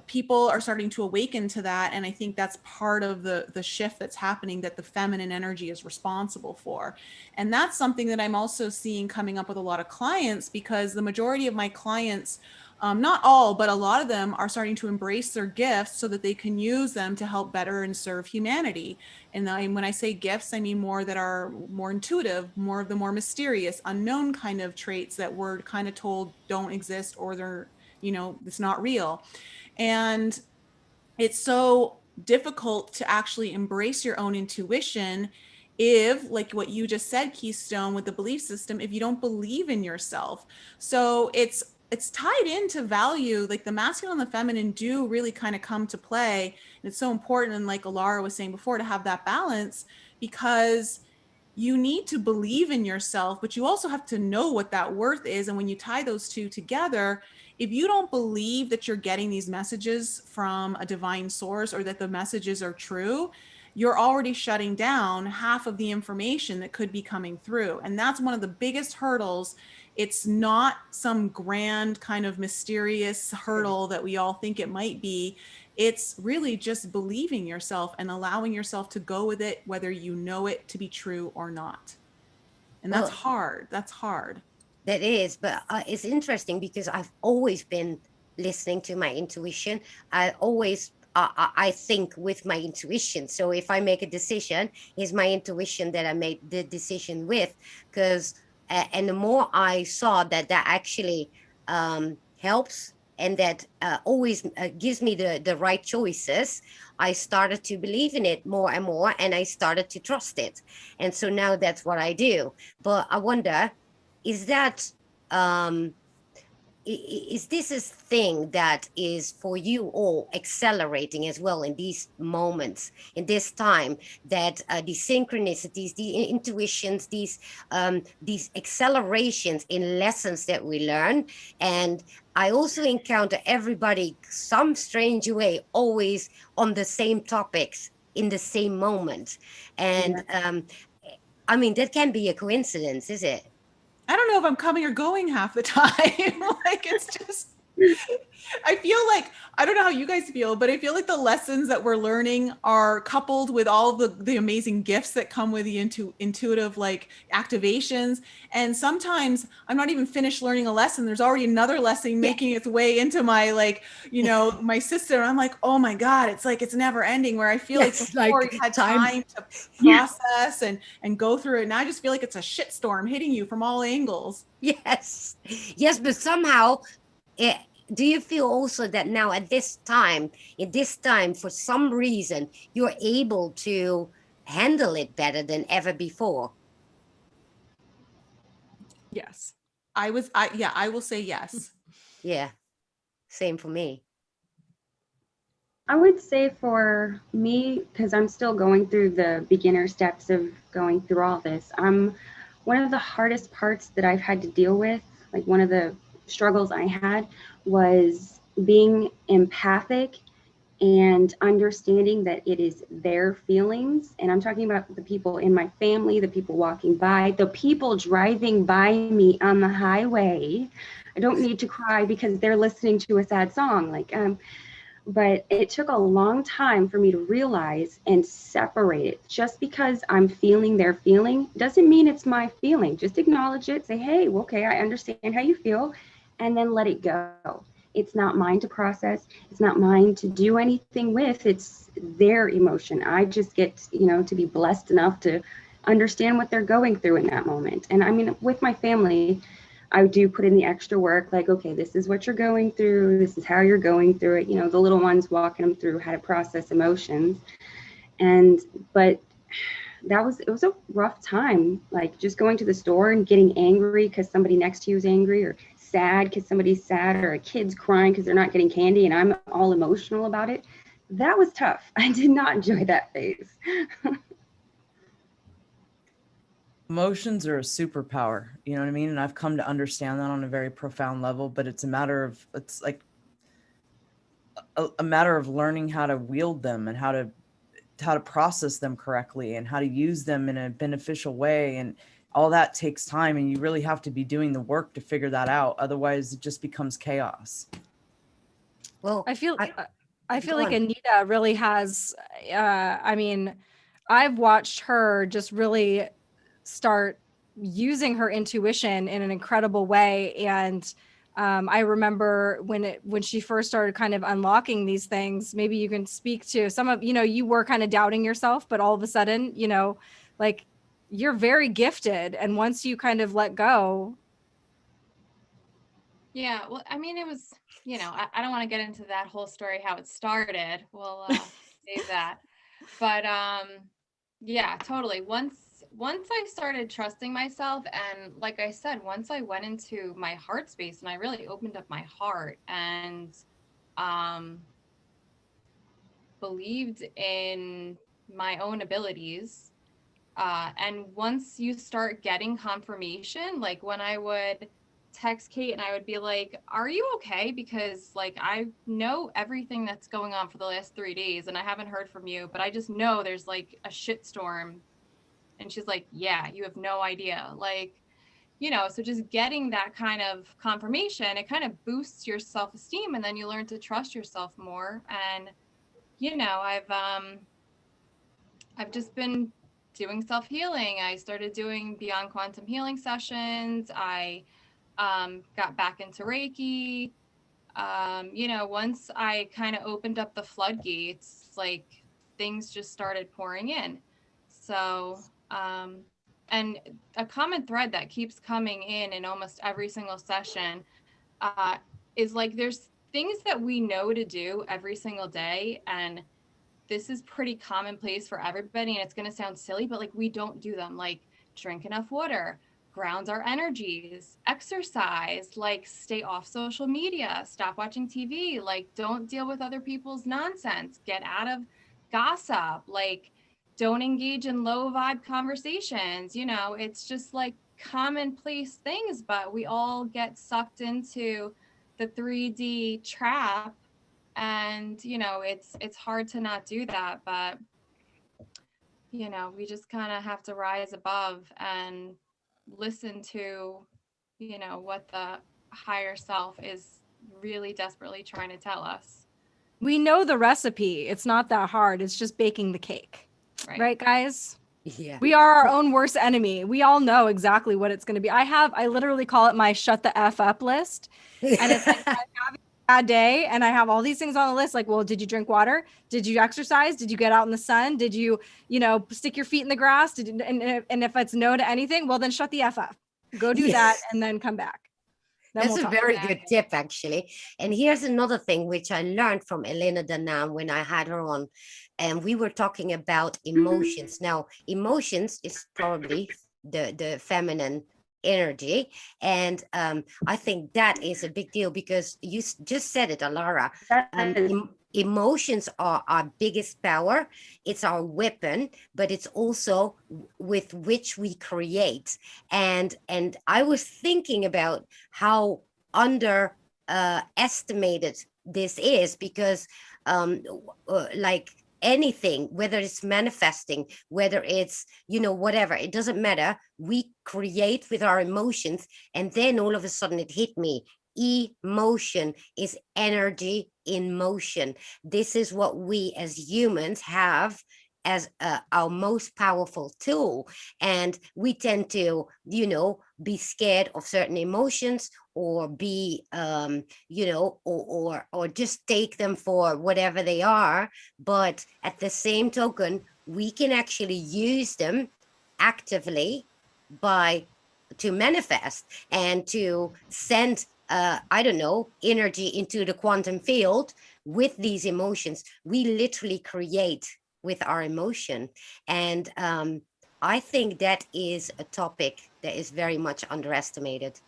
[SPEAKER 4] people are starting to awaken to that, and I think that's part of the shift that's happening, that the feminine energy is responsible for. And that's something that I'm also seeing coming up with a lot of clients, because the majority of my clients, not all, but a lot of them, are starting to embrace their gifts so that they can use them to help better and serve humanity. And when I say gifts, I mean more that are more intuitive, more of the more mysterious, unknown kind of traits that we're kind of told don't exist, or they're, it's not real. And it's so difficult to actually embrace your own intuition if, like what you just said, Keystone, with the belief system, if you don't believe in yourself. So it's tied into value. Like the masculine and the feminine do really kind of come to play. And it's so important, and like Alara was saying before, to have that balance, because you need to believe in yourself, but you also have to know what that worth is. And when you tie those two together, if you don't believe that you're getting these messages from a divine source, or that the messages are true, you're already shutting down half of the information that could be coming through. And that's one of the biggest hurdles. It's not some grand kind of mysterious hurdle that we all think it might be. It's really just believing yourself and allowing yourself to go with it, whether you know it to be true or not. And that's hard. That's hard.
[SPEAKER 1] That is, but it's interesting because I've always been listening to my intuition. I think with my intuition. So if I make a decision, it's my intuition that I made the decision with. Because and the more I saw that actually helps, and that always gives me the right choices, I started to believe in it more and more, and I started to trust it. And so now that's what I do. But I wonder, is that is this a thing that is for you all accelerating as well in these moments, in this time, that the synchronicities, the intuitions, these accelerations in lessons that we learn? And I also encounter everybody some strange way always on the same topics in the same moment. And I mean, that can be a coincidence, is it?
[SPEAKER 4] I don't know if I'm coming or going half the time. Like, it's just, I feel like, I don't know how you guys feel, but I feel like the lessons that we're learning are coupled with all the amazing gifts that come with the intuitive like activations. And sometimes I'm not even finished learning a lesson. There's already another lesson making its way into my, like, you know, my system. I'm like, oh my God, it's like, it's never ending, where I feel like before you had time to process and go through it. And I just feel like it's a shitstorm hitting you from all angles.
[SPEAKER 1] Yes. Yes, but somehow, do you feel also that now at this time, for some reason, you're able to handle it better than ever before?
[SPEAKER 4] Yes. I will say yes.
[SPEAKER 1] Yeah, same for me.
[SPEAKER 2] I would say for me, because I'm still going through the beginner steps of going through all this, one of the hardest parts that I've had to deal with, like one of the struggles I had, was being empathic and understanding that it is their feelings. And I'm talking about the people in my family, the people walking by, the people driving by me on the highway. I don't need to cry because they're listening to a sad song. But it took a long time for me to realize and separate it. Just because I'm feeling their feeling doesn't mean it's my feeling. Just acknowledge it, say, hey, okay, I understand how you feel, and then let it go. It's not mine to process. It's not mine to do anything with. It's their emotion. I just get, to be blessed enough to understand what they're going through in that moment. And I mean, with my family, I do put in the extra work, like, okay, this is what you're going through. This is how you're going through it. The little ones, walking them through how to process emotions. But it was a rough time, like just going to the store and getting angry because somebody next to you is angry, or sad because somebody's sad, or a kid's crying because they're not getting candy and I'm all emotional about it. That was tough. I did not enjoy that phase.
[SPEAKER 6] Emotions are a superpower, you know what I mean? And I've come to understand that on a very profound level, but it's like a matter of learning how to wield them and how to process them correctly and how to use them in a beneficial way. And all that takes time, and you really have to be doing the work to figure that out. Otherwise it just becomes chaos.
[SPEAKER 1] Well,
[SPEAKER 3] I feel like Anita really has, I mean, I've watched her just really start using her intuition in an incredible way. And I remember when she first started kind of unlocking these things. Maybe you can speak to some of, you were kind of doubting yourself, but all of a sudden, like, you're very gifted. And once you kind of let go.
[SPEAKER 5] Yeah, well, I mean, it was, I don't want to get into that whole story, how it started. We'll save that. But yeah, totally. Once I started trusting myself, and like I said, once I went into my heart space and I really opened up my heart and believed in my own abilities, and once you start getting confirmation, like when I would text Kate and I would be like, are you okay? Because like, I know everything that's going on for the last 3 days and I haven't heard from you, but I just know there's like a shitstorm. And she's like, yeah, you have no idea. Like, so just getting that kind of confirmation, it kind of boosts your self-esteem, and then you learn to trust yourself more. And, I've just been doing self-healing. I started doing beyond quantum healing sessions. I got back into Reiki. Once I kind of opened up the floodgates, like things just started pouring in. So, and a common thread that keeps coming in almost every single session is like, there's things that we know to do every single day, and this is pretty commonplace for everybody, and it's going to sound silly, but like, we don't do them. Like, drink enough water, ground our energies, exercise, like stay off social media, stop watching TV, like don't deal with other people's nonsense, get out of gossip, like don't engage in low vibe conversations. It's just like commonplace things, but we all get sucked into the 3D trap. And it's hard to not do that. But you know, we just kind of have to rise above and listen to, you know, what the higher self is really desperately trying to tell us.
[SPEAKER 3] We know the recipe. It's not that hard. It's just baking the cake. Right, guys?
[SPEAKER 1] Yeah.
[SPEAKER 3] We are our own worst enemy. We all know exactly what it's going to be. I literally call it my shut the F up list. And it's like, I'm having a bad day and I have all these things on the list. Like, well, did you drink water? Did you exercise? Did you get out in the sun? Did you, stick your feet in the grass? And if it's no to anything, well, then shut the F up. Go do that and then come back. Then
[SPEAKER 1] That's a very good tip, actually. And here's another thing which I learned from Elena Danam when I had her on, and we were talking about emotions. Now, emotions is probably the feminine energy, and I think that is a big deal because you just said it, Alara. Emotions are our biggest power. It's our weapon, but it's also with which we create. And I was thinking about how underestimated this is, because like anything, whether it's manifesting, whether it's, whatever, it doesn't matter. We create with our emotions. And then all of a sudden it hit me. Emotion is energy in motion. This is what we as humans have as our most powerful tool. And we tend to, be scared of certain emotions, or be, or just take them for whatever they are. But at the same token, we can actually use them actively to manifest and to send energy into the quantum field with these emotions. We literally create with our emotion. And I think that is a topic that is very much underestimated.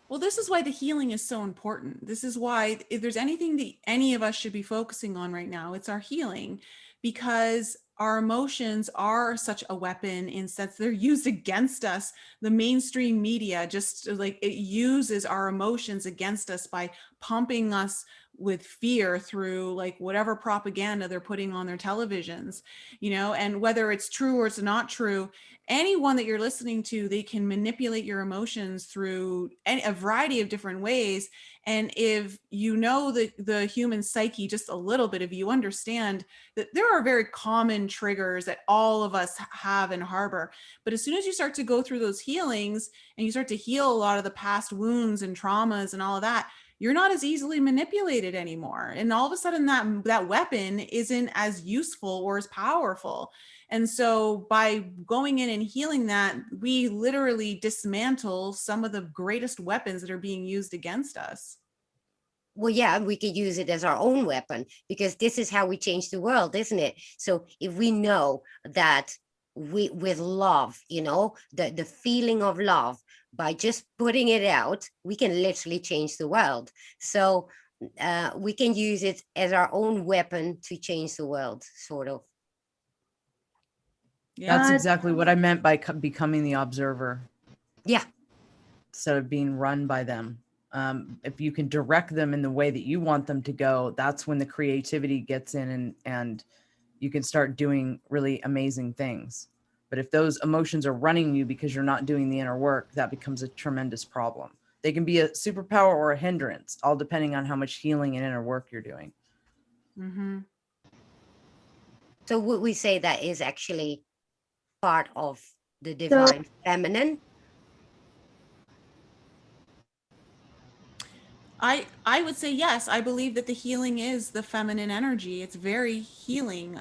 [SPEAKER 4] Well, this is why the healing is so important. This is why, if there's anything that any of us should be focusing on right now, it's our healing, because our emotions are such a weapon in sense they're used against us. The mainstream media just like it uses our emotions against us by pumping us with fear through like whatever propaganda they're putting on their televisions, and whether it's true or it's not true, anyone that you're listening to, they can manipulate your emotions through a variety of different ways. And if you know the human psyche just a little bit, if you understand that there are very common triggers that all of us have and harbor, but as soon as you start to go through those healings and you start to heal a lot of the past wounds and traumas and all of that, you're not as easily manipulated anymore. And all of a sudden that weapon isn't as useful or as powerful. And so by going in and healing that, we literally dismantle some of the greatest weapons that are being used against us.
[SPEAKER 1] Well, yeah, we could use it as our own weapon, because this is how we change the world, isn't it? So if we know that with love, the feeling of love, by just putting it out, we can literally change the world. So we can use it as our own weapon to change the world, sort of.
[SPEAKER 6] Yeah. That's exactly what I meant by becoming the observer.
[SPEAKER 1] Yeah.
[SPEAKER 6] Instead of being run by them. If you can direct them in the way that you want them to go, that's when the creativity gets in and you can start doing really amazing things. But if those emotions are running you because you're not doing the inner work, that becomes a tremendous problem. They can be a superpower or a hindrance, all depending on how much healing and inner work you're doing.
[SPEAKER 4] Mm-hmm.
[SPEAKER 1] So would we say that is actually part of the divine feminine?
[SPEAKER 4] I would say yes. I believe that the healing is the feminine energy. It's very healing.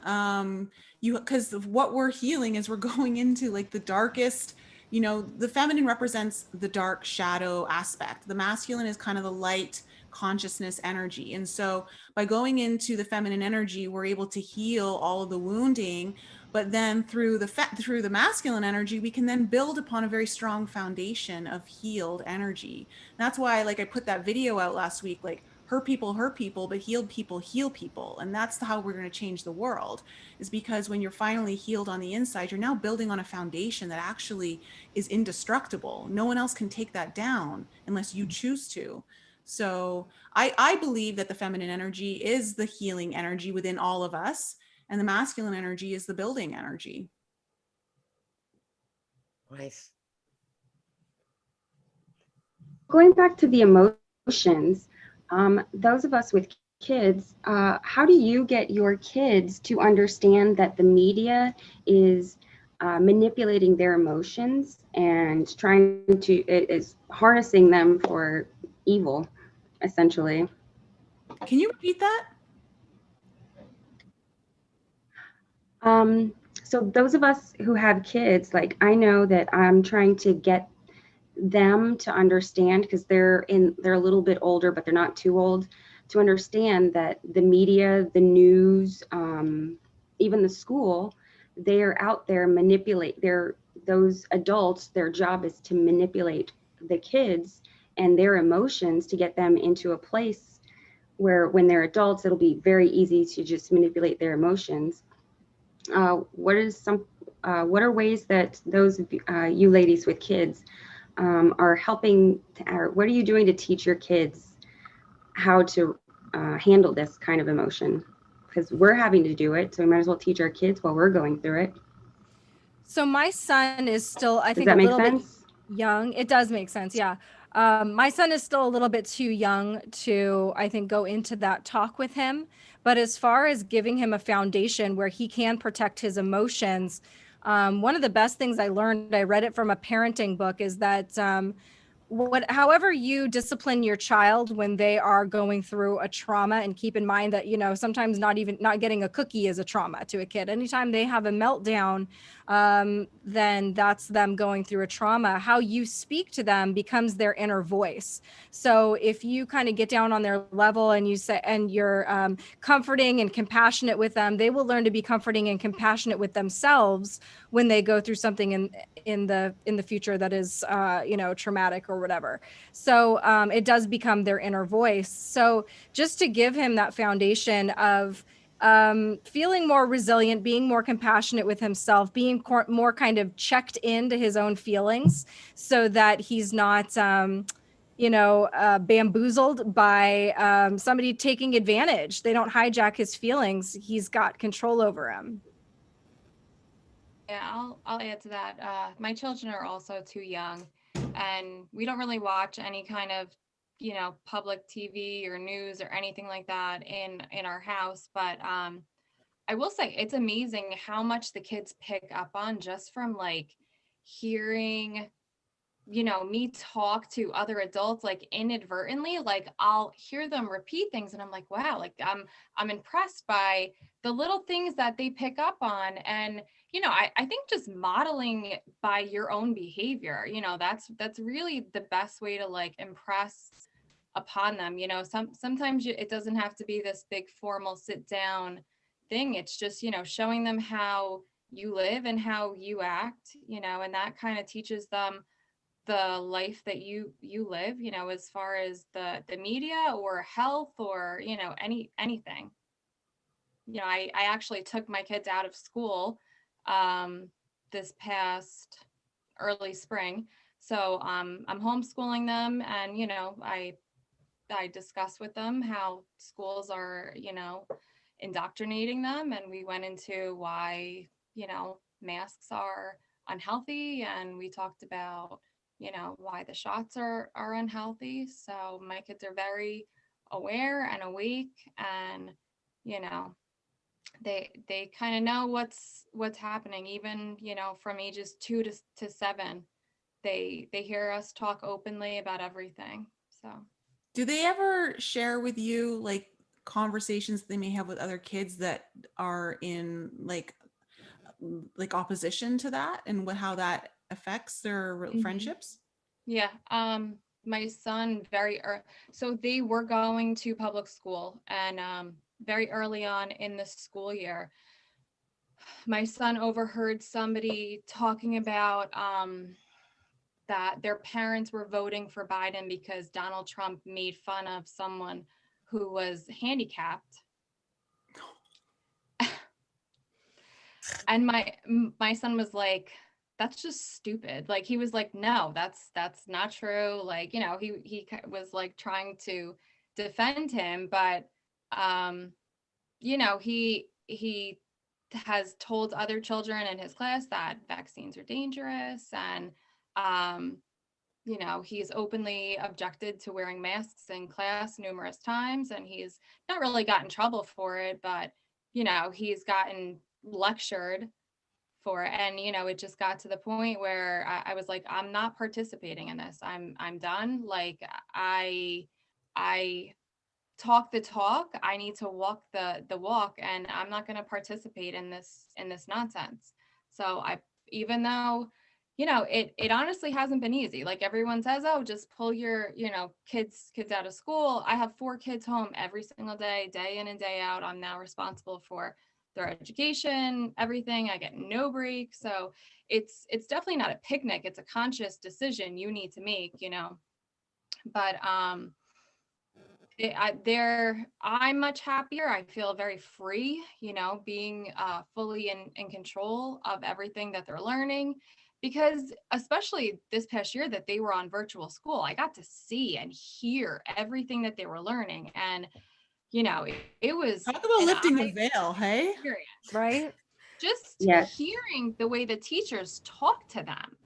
[SPEAKER 4] Because what we're healing is we're going into like the darkest, the feminine represents the dark shadow aspect. The masculine is kind of the light consciousness energy. And so by going into the feminine energy, we're able to heal all of the wounding. But then through the masculine energy, we can then build upon a very strong foundation of healed energy. That's why, like, I put that video out last week, like, hurt people, but healed people, heal people. And that's how we're going to change the world, is because when you're finally healed on the inside, you're now building on a foundation that actually is indestructible. No one else can take that down unless you choose to. So I believe that the feminine energy is the healing energy within all of us, and the masculine energy is the building energy.
[SPEAKER 1] Nice.
[SPEAKER 2] Going back to the emotions, those of us with kids, how do you get your kids to understand that the media is manipulating their emotions and trying to, it is harnessing them for evil, essentially?
[SPEAKER 4] Can you repeat that?
[SPEAKER 2] So those of us who have kids, like I know that I'm trying to get them to understand, because they're a little bit older, but they're not too old, to understand that the media, the news, even the school, they are out there those adults, their job is to manipulate the kids and their emotions to get them into a place where when they're adults, it'll be very easy to just manipulate their emotions. What are ways that those you ladies with kids are helping, or what are you doing to teach your kids how to handle this kind of emotion? Because we're having to do it, so we might as well teach our kids while we're going through it.
[SPEAKER 3] So my son is still, I think,
[SPEAKER 2] Does that
[SPEAKER 3] a
[SPEAKER 2] make
[SPEAKER 3] little bit
[SPEAKER 2] sense?
[SPEAKER 3] young. It does make sense, yeah. My son is still a little bit too young to, I think, go into that talk with him. But as far as giving him a foundation where he can protect his emotions, one of the best things I learned, I read it from a parenting book, is that however you discipline your child when they are going through a trauma, and keep in mind that, you know, sometimes not getting a cookie is a trauma to a kid. Anytime they have a meltdown, then that's them going through a trauma. How you speak to them becomes their inner voice. So if you kind of get down on their level and you say, and you're comforting and compassionate with them, they will learn to be comforting and compassionate with themselves when they go through something in the future that is you know, traumatic or whatever. So it does become their inner voice. So just to give him that foundation of feeling more resilient, being more compassionate with himself, being more kind of checked into his own feelings, so that he's not you know, bamboozled by somebody taking advantage. They don't hijack his feelings. He's got control over him.
[SPEAKER 5] Yeah, I'll add to that. My children are also too young, and we don't really watch any kind of, you know, public TV or news or anything like that in our house. But I will say it's amazing how much the kids pick up on just from like hearing, you know, me talk to other adults, like inadvertently. Like I'll hear them repeat things and I'm like, wow, like I'm impressed by the little things that they pick up on. And you know, I think just modeling by your own behavior, you know, that's really the best way to like impress upon them. You know, sometimes it doesn't have to be this big formal sit down thing. It's just, you know, showing them how you live and how you act, you know, and that kind of teaches them the life that you live, you know, as far as the media or health or, you know, anything. You know, I actually took my kids out of school this past early spring. So I'm homeschooling them, and you know, I discussed with them how schools are, you know, indoctrinating them, and we went into why, you know, masks are unhealthy, and we talked about, you know, why the shots are unhealthy. So my kids are very aware and awake, and you know, they kind of know what's happening, even, you know, from ages 2 to 7. They hear us talk openly about everything. So
[SPEAKER 4] Do they ever share with you like conversations they may have with other kids that are in like opposition to that, and how that affects their friendships?
[SPEAKER 5] yeah, my son so they were going to public school, and very early on in the school year, my son overheard somebody talking about that their parents were voting for Biden because Donald Trump made fun of someone who was handicapped. And my son was like, that's just stupid. Like he was like, no, that's not true. Like, you know, he was like trying to defend him, but you know, he has told other children in his class that vaccines are dangerous, and you know, he's openly objected to wearing masks in class numerous times, and he's not really gotten in trouble for it, but you know, he's gotten lectured for it. And you know, it just got to the point where I was like, I'm not participating in this. I'm done. Like I talk the talk, I need to walk the walk, and I'm not going to participate in this nonsense. So even though, you know, it honestly hasn't been easy. Like everyone says, oh, just pull your, you know, kids out of school. I have 4 kids home every single day in and day out. I'm now responsible for their education, everything. I get no break. So it's definitely not a picnic. It's a conscious decision you need to make, you know. But I'm much happier. I feel very free, you know, being fully in control of everything that they're learning, because especially this past year that they were on virtual school, I got to see and hear everything that they were learning. And, you know, it was
[SPEAKER 4] talk about lifting the veil, hey?
[SPEAKER 3] Right?
[SPEAKER 5] Just hearing the way the teachers talk to them.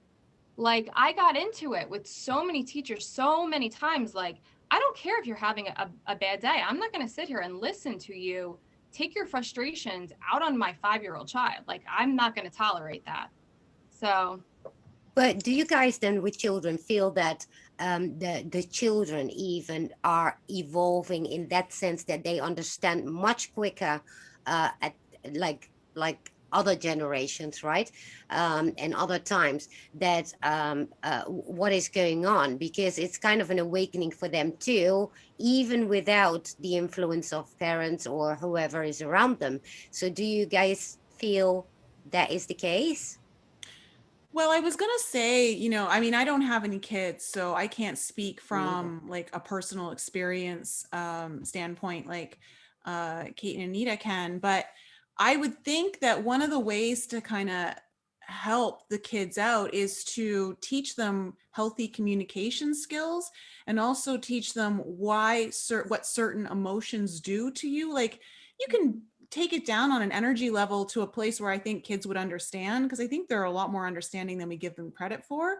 [SPEAKER 5] Like I got into it with so many teachers so many times. Like, I don't care if you're having a bad day. I'm not going to sit here and listen to you take your frustrations out on my 5-year-old child. Like, I'm not going to tolerate that. So.
[SPEAKER 1] But do you guys then with children feel that the children even are evolving in that sense that they understand much quicker at like other generations, right? And other times that what is going on, because it's kind of an awakening for them too, even without the influence of parents or whoever is around them. So do you guys feel that is the case?
[SPEAKER 4] Well, I was going to say, you know, I mean, I don't have any kids, so I can't speak from like a personal experience standpoint like Kate and Anita can, but I would think that one of the ways to kind of help the kids out is to teach them healthy communication skills, and also teach them what certain emotions do to you. Like, you can take it down on an energy level to a place where I think kids would understand, because I think they're a lot more understanding than we give them credit for.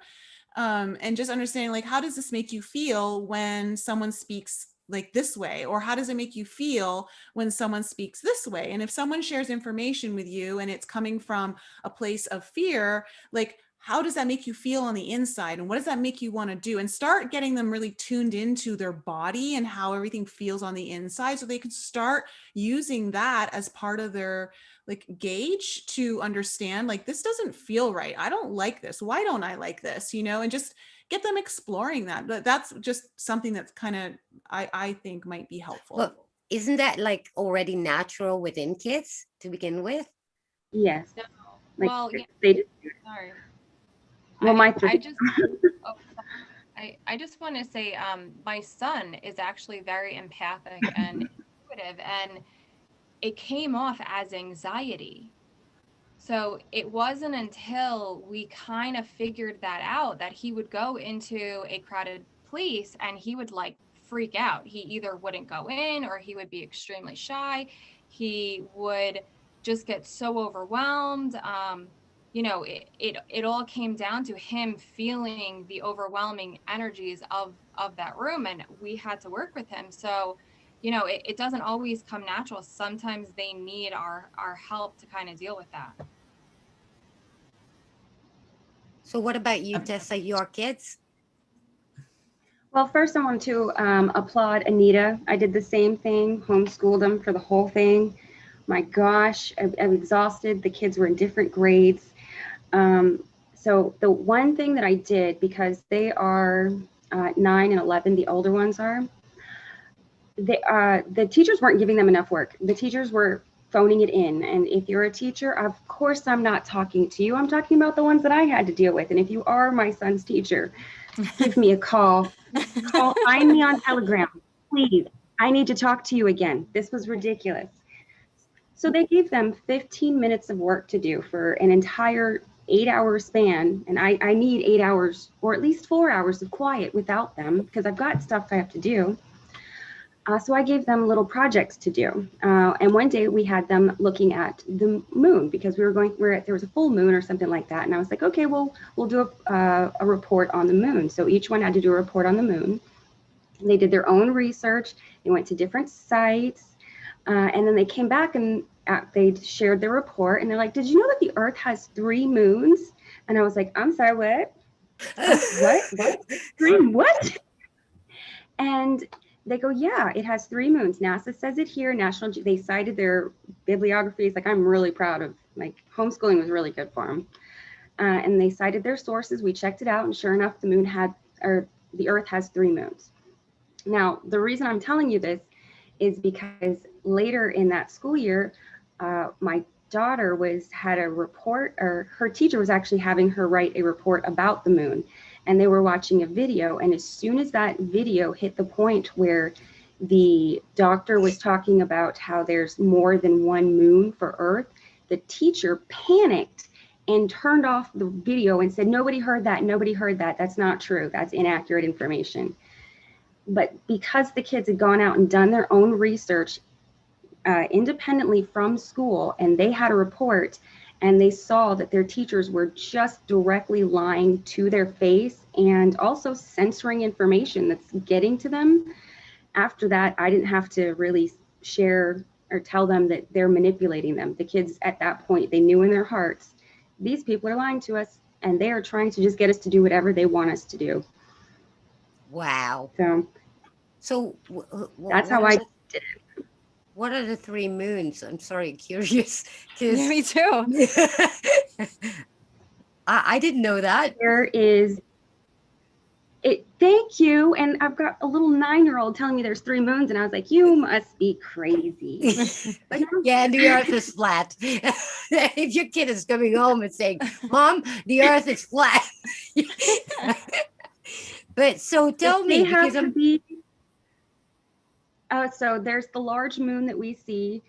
[SPEAKER 4] And just understanding, like, how does this make you feel when someone speaks like this way? Or how does it make you feel when someone speaks this way? And if someone shares information with you and it's coming from a place of fear, like, how does that make you feel on the inside? And what does that make you want to do? And start getting them really tuned into their body and how everything feels on the inside, so they can start using that as part of their like gauge to understand, like, this doesn't feel right. I don't like this. Why don't I like this? You know, and just get them exploring that. But that's just something that's kind of, I think might be helpful.
[SPEAKER 1] Well, isn't that like already natural within kids to begin with?
[SPEAKER 2] Yes.
[SPEAKER 5] No.
[SPEAKER 2] Like,
[SPEAKER 5] Well, yeah.
[SPEAKER 2] They just,
[SPEAKER 5] Sorry.
[SPEAKER 2] well,
[SPEAKER 5] I just want to say, my son is actually very empathic and intuitive, and it came off as anxiety. So it wasn't until we kind of figured that out that he would go into a crowded place and he would like freak out. He either wouldn't go in, or he would be extremely shy. He would just get so overwhelmed. You know, it all came down to him feeling the overwhelming energies of that room, and we had to work with him. So, you know, it doesn't always come natural. Sometimes they need our help to kind of deal with that.
[SPEAKER 1] So what about you, Tessa, your kids?
[SPEAKER 2] Well, first I want to applaud Anita. I did the same thing, homeschooled them for the whole thing. My gosh, I'm exhausted. The kids were in different grades. So the one thing that I did, because they are 9 and 11, the older ones are, the teachers weren't giving them enough work. The teachers were phoning it in. And if you're a teacher, of course, I'm not talking to you. I'm talking about the ones that I had to deal with. And if you are my son's teacher, give me a call. Find me on Telegram, please. I need to talk to you again. This was ridiculous. So they gave them 15 minutes of work to do for an entire 8-hour span. And I need 8 hours or at least 4 hours of quiet without them, because I've got stuff I have to do. So I gave them little projects to do. And one day we had them looking at the moon because there was a full moon or something like that. And I was like, okay, well, we'll do a report on the moon. So each one had to do a report on the moon. They did their own research. They went to different sites. And then they came back and they shared their report. And they're like, did you know that the Earth has 3 moons? And I was like, I'm sorry, what? What? 3 what? And they go, yeah, it has 3 moons. NASA says it here. They cited their bibliographies. Like, I'm really proud of, like, homeschooling was really good for them. And they cited their sources. We checked it out, and sure enough, the Earth has 3 moons. Now, the reason I'm telling you this is because later in that school year, my daughter had a report, or her teacher was actually having her write a report about the moon. And they were watching a video, and as soon as that video hit the point where the doctor was talking about how there's more than 1 moon for Earth, the teacher panicked and turned off the video and said, nobody heard that, that's not true, that's inaccurate information. But because the kids had gone out and done their own research independently from school, and they had a report, and they saw that their teachers were just directly lying to their face and also censoring information that's getting to them. After that, I didn't have to really share or tell them that they're manipulating them. The kids at that point, they knew in their hearts, these people are lying to us, and they are trying to just get us to do whatever they want us to do.
[SPEAKER 1] Wow. So
[SPEAKER 2] that's how I did it.
[SPEAKER 1] What are the 3 moons? I'm sorry, curious.
[SPEAKER 3] Yeah, me too.
[SPEAKER 1] I didn't know that.
[SPEAKER 2] There is it. Thank you. And I've got a little 9-year-old telling me there's 3 moons, and I was like, you must be crazy. But
[SPEAKER 1] yeah, the Earth is flat. If your kid is coming home and saying, Mom, the Earth is flat. But so tell me, because so there's the large moon that we see,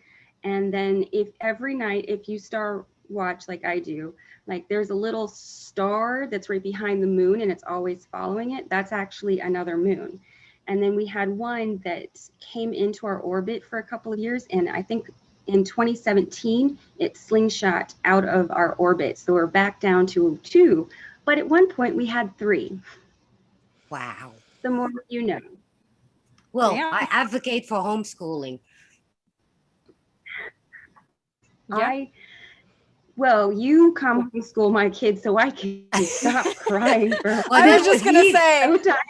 [SPEAKER 1] and then every night, if you star watch like I do, like there's a little star that's right behind the moon, and it's always following it. That's actually another moon. And then we had one that came into our orbit for a couple of years, and I think in 2017 it slingshot out of our orbit, so we're back down to 2. But at one point we had 3. Wow.
[SPEAKER 2] The more you know.
[SPEAKER 1] Well, yeah. I advocate for homeschooling.
[SPEAKER 2] Yeah. You come homeschool my kids so I can stop crying.
[SPEAKER 3] I was just gonna say,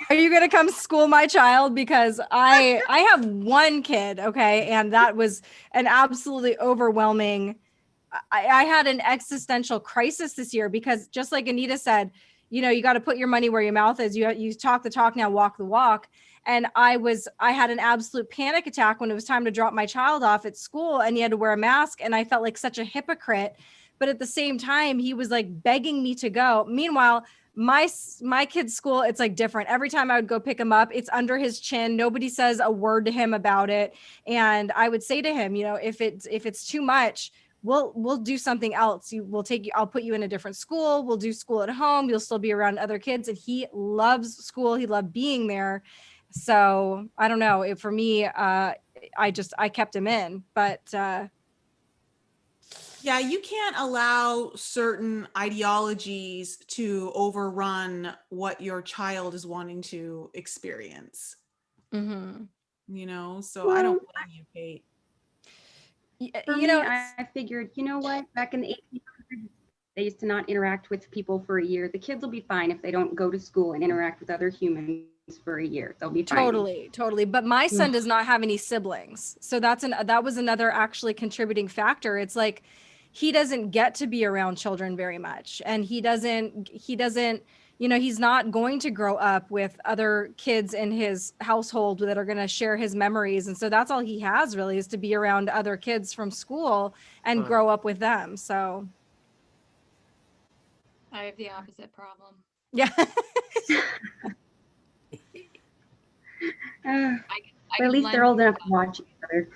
[SPEAKER 3] are you gonna come school my child? Because I have 1 kid, okay, and that was an absolutely overwhelming. I had an existential crisis this year because, just like Anita said, you know, you got to put your money where your mouth is. You talk the talk, now walk the walk. And I had an absolute panic attack when it was time to drop my child off at school, and he had to wear a mask, and I felt like such a hypocrite. But at the same time, he was like begging me to go. Meanwhile, my kid's school, it's like different. Every time I would go pick him up, it's under his chin. Nobody says a word to him about it. And I would say to him, you know, if it's too much, we'll do something else. I'll put you in a different school. We'll do school at home. You'll still be around other kids. And he loves school. He loved being there. So I don't know. For me, I kept him in, but
[SPEAKER 4] yeah, you can't allow certain ideologies to overrun what your child is wanting to experience.
[SPEAKER 3] Mm-hmm.
[SPEAKER 4] You know, so I don't blame you, Kate.
[SPEAKER 2] For me, I figured, you know what, back in the 1800s, they used to not interact with people for a year. The kids will be fine if they don't go to school and interact with other humans for a year. They'll be fine.
[SPEAKER 3] Totally. But my son does not have any siblings. So that was another actually contributing factor. It's like, he doesn't get to be around children very much. And he doesn't, you know, he's not going to grow up with other kids in his household that are going to share his memories. And so that's all he has really, is to be around other kids from school and grow up with them. So
[SPEAKER 5] I have the opposite problem.
[SPEAKER 3] Yeah.
[SPEAKER 2] But at least they're old enough to watch each other.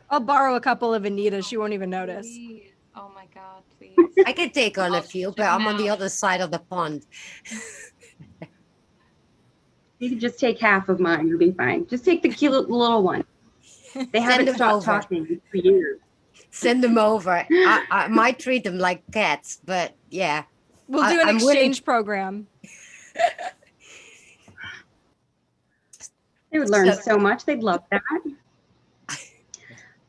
[SPEAKER 3] I'll borrow a couple of Anita's. She won't even notice.
[SPEAKER 5] Please. Oh my God, please.
[SPEAKER 1] I can take on a few, but I'm on the other side of the pond.
[SPEAKER 2] You can just take half of mine. You'll be fine. Just take the cute little one. They haven't stopped talking for years.
[SPEAKER 1] Send them over. I might treat them like cats, but yeah.
[SPEAKER 3] We'll do an exchange program.
[SPEAKER 2] They would learn so much. They'd love that.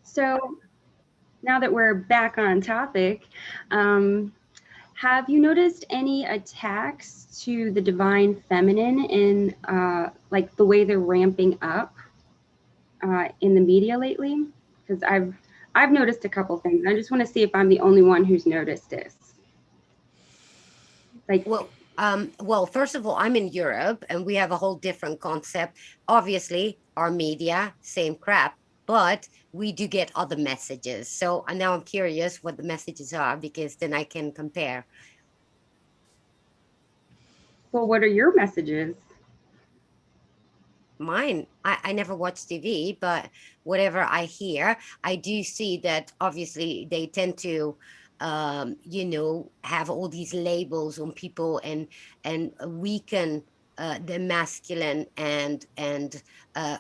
[SPEAKER 2] So now that we're back on topic, have you noticed any attacks to the divine feminine in like the way they're ramping up in the media lately? Because I've noticed a couple things. I just want to see if I'm the only one who's noticed this. Like,
[SPEAKER 1] well, first of all, I'm in Europe and we have a whole different concept. Obviously, our media, same crap, but we do get other messages. So now I'm curious what the messages are, because then I can compare.
[SPEAKER 2] Well, what are your messages?
[SPEAKER 1] Mine, I never watch TV, but whatever I hear, I do see that obviously they tend to you know, have all these labels on people and weaken the masculine and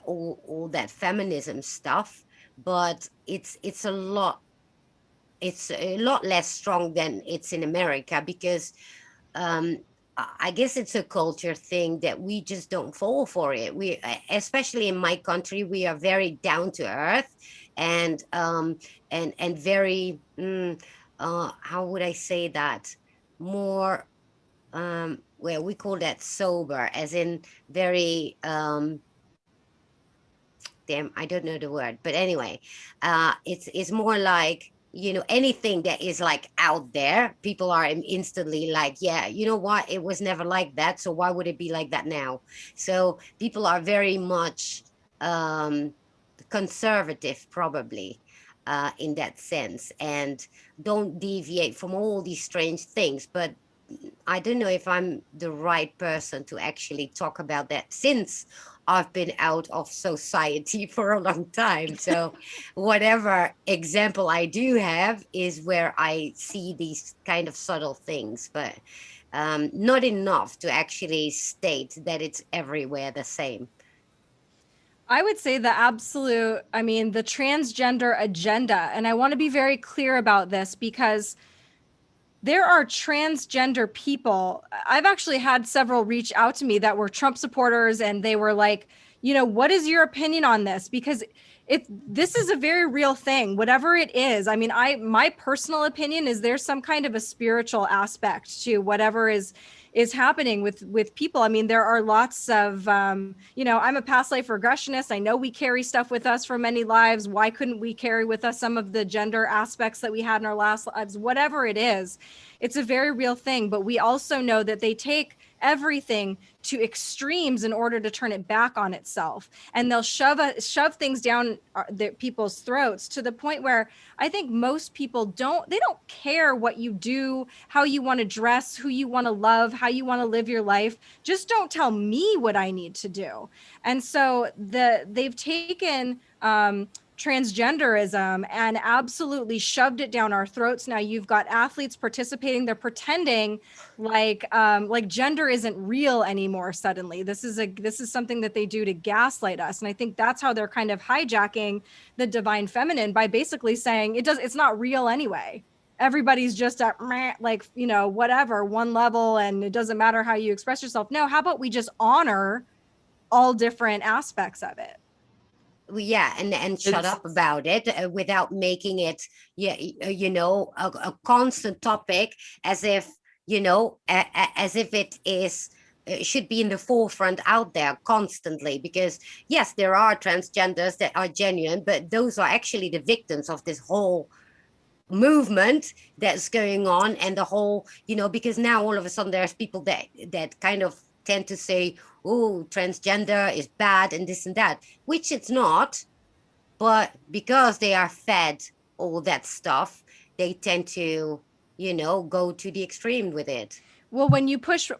[SPEAKER 1] all that feminism stuff. But it's a lot less strong than it's in America, because I guess it's a culture thing that we just don't fall for it. We, especially in my country, we are very down to earth and very how would I say that, more well, we call that sober, as in very damn, I don't know the word, but anyway, it's more like, you know, anything that is like out there, people are instantly like, yeah, you know what, it was never like that, so why would it be like that now? So people are very much conservative, probably, in that sense, and don't deviate from all these strange things. But I don't know if I'm the right person to actually talk about that, since I've been out of society for a long time. So whatever example I do have is where I see these kind of subtle things, but not enough to actually state that it's everywhere the same.
[SPEAKER 3] I would say the absolute, I mean, the transgender agenda. And I want to be very clear about this, because there are transgender people. I've actually had several reach out to me that were Trump supporters, and they were like, you know, what is your opinion on this? Because this is a very real thing, whatever it is. I mean, my personal opinion is there's some kind of a spiritual aspect to whatever is happening with people. I mean, there are lots of, you know, I'm a past life regressionist. I know we carry stuff with us from many lives. Why couldn't we carry with us some of the gender aspects that we had in our last lives? Whatever it is, it's a very real thing. But we also know that they take everything to extremes in order to turn it back on itself, and they'll shove things down people's throats, to the point where I think most people don't care what you do, how you want to dress, who you want to love, how you want to live your life. Just don't tell me what I need to do. And so they've taken transgenderism and absolutely shoved it down our throats. Now you've got athletes participating. They're pretending like gender isn't real anymore. Suddenly, this is something that they do to gaslight us. And I think that's how they're kind of hijacking the divine feminine, by basically saying it's not real anyway. Everybody's just at like, you know, whatever, one level, and it doesn't matter how you express yourself. No, how about we just honor all different aspects of it?
[SPEAKER 1] Well, yeah, and shut up about it without making it, you know, a constant topic, as if, you know, as if it should be in the forefront out there constantly. Because yes, there are transgenders that are genuine, but those are actually the victims of this whole movement that's going on, and the whole, you know, because now all of a sudden there's people that kind of tend to say, oh, transgender is bad and this and that, which it's not. But because they are fed all that stuff, they tend to, you know, go to the extreme with it.
[SPEAKER 3] Well, when you push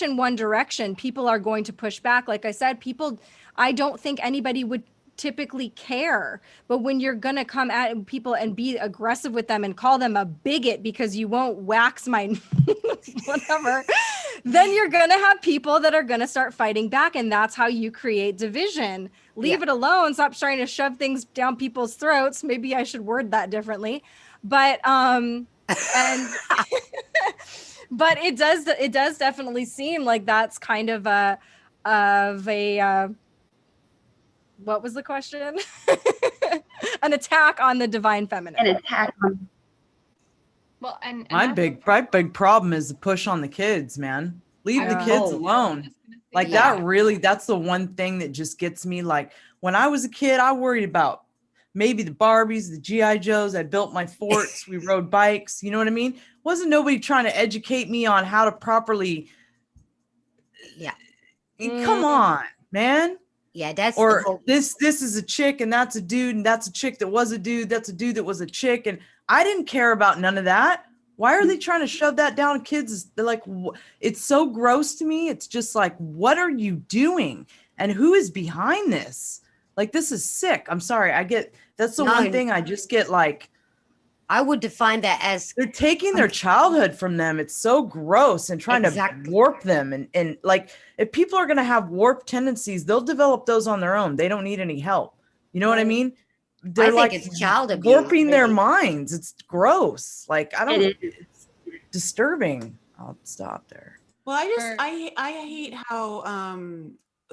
[SPEAKER 3] in one direction, people are going to push back. Like I said, I don't think anybody would typically care. But when you're going to come at people and be aggressive with them and call them a bigot because you won't wax my whatever, then you're going to have people that are going to start fighting back. And that's how you create division. Leave it alone. Stop trying to shove things down people's throats. Maybe I should word that differently. But, and, but it does definitely seem like that's kind of what was the question? An attack on the divine feminine.
[SPEAKER 2] An attack on.
[SPEAKER 5] Well, and
[SPEAKER 6] my big problem is the push on the kids, man. Leave the kids alone. Like that's the one thing that just gets me. Like when I was a kid, I worried about maybe the Barbies, the G.I. Joes. I built my forts. We rode bikes. You know what I mean? Wasn't nobody trying to educate me on how to properly.
[SPEAKER 1] Yeah.
[SPEAKER 6] Come on, man.
[SPEAKER 1] Yeah, that's
[SPEAKER 6] this is a chick and that's a dude and that's a chick that was a dude. That's a dude that was a chick. And I didn't care about none of that. Why are they trying to shove that down kids? They're like, it's so gross to me. It's just like, what are you doing? And who is behind this? Like, this is sick. I'm sorry. That's the one thing I just get like.
[SPEAKER 1] I would define that as
[SPEAKER 6] they're taking their childhood from them. It's so gross and trying to warp them. And like, if people are going to have warped tendencies, they'll develop those on their own. They don't need any help. You know what I mean? They're
[SPEAKER 1] I think it's child abuse,
[SPEAKER 6] warping their minds. It's gross. Like, it's disturbing. I'll stop there.
[SPEAKER 4] Well, I hate how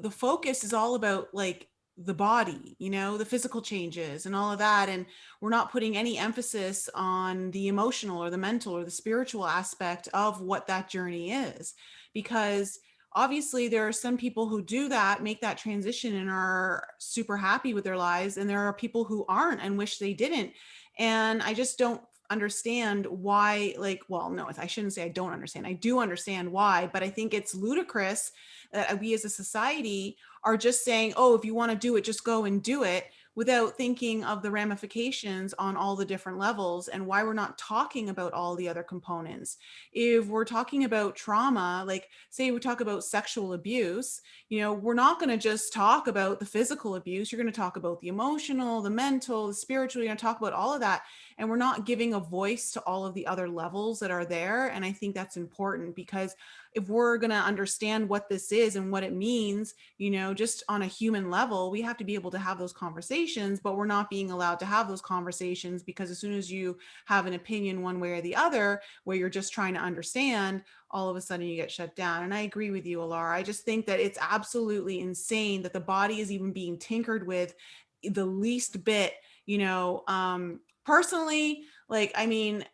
[SPEAKER 4] the focus is all about like the body, you know, the physical changes and all of that. And we're not putting any emphasis on the emotional or the mental or the spiritual aspect of what that journey is. Because obviously there are some people who do that, make that transition and are super happy with their lives. And there are people who aren't and wish they didn't. And I just don't understand why, like, well, no, I shouldn't say I don't understand. I do understand why, but I think it's ludicrous that we as a society are just saying, oh, if you want to do it, just go and do it, without thinking of the ramifications on all the different levels and why we're not talking about all the other components. If we're talking about trauma, like say we talk about sexual abuse, you know, we're not going to just talk about the physical abuse. You're going to talk about the emotional, the mental, the spiritual. You're going to talk about all of that. And we're not giving a voice to all of the other levels that are there. And I think that's important, because if we're going to understand what this is and what it means, you know, just on a human level, we have to be able to have those conversations, but we're not being allowed to have those conversations because as soon as you have an opinion one way or the other, where you're just trying to understand, all of a sudden you get shut down. And I agree with you, Alara. I just think that it's absolutely insane that the body is even being tinkered with the least bit, you know. Personally, like, I mean,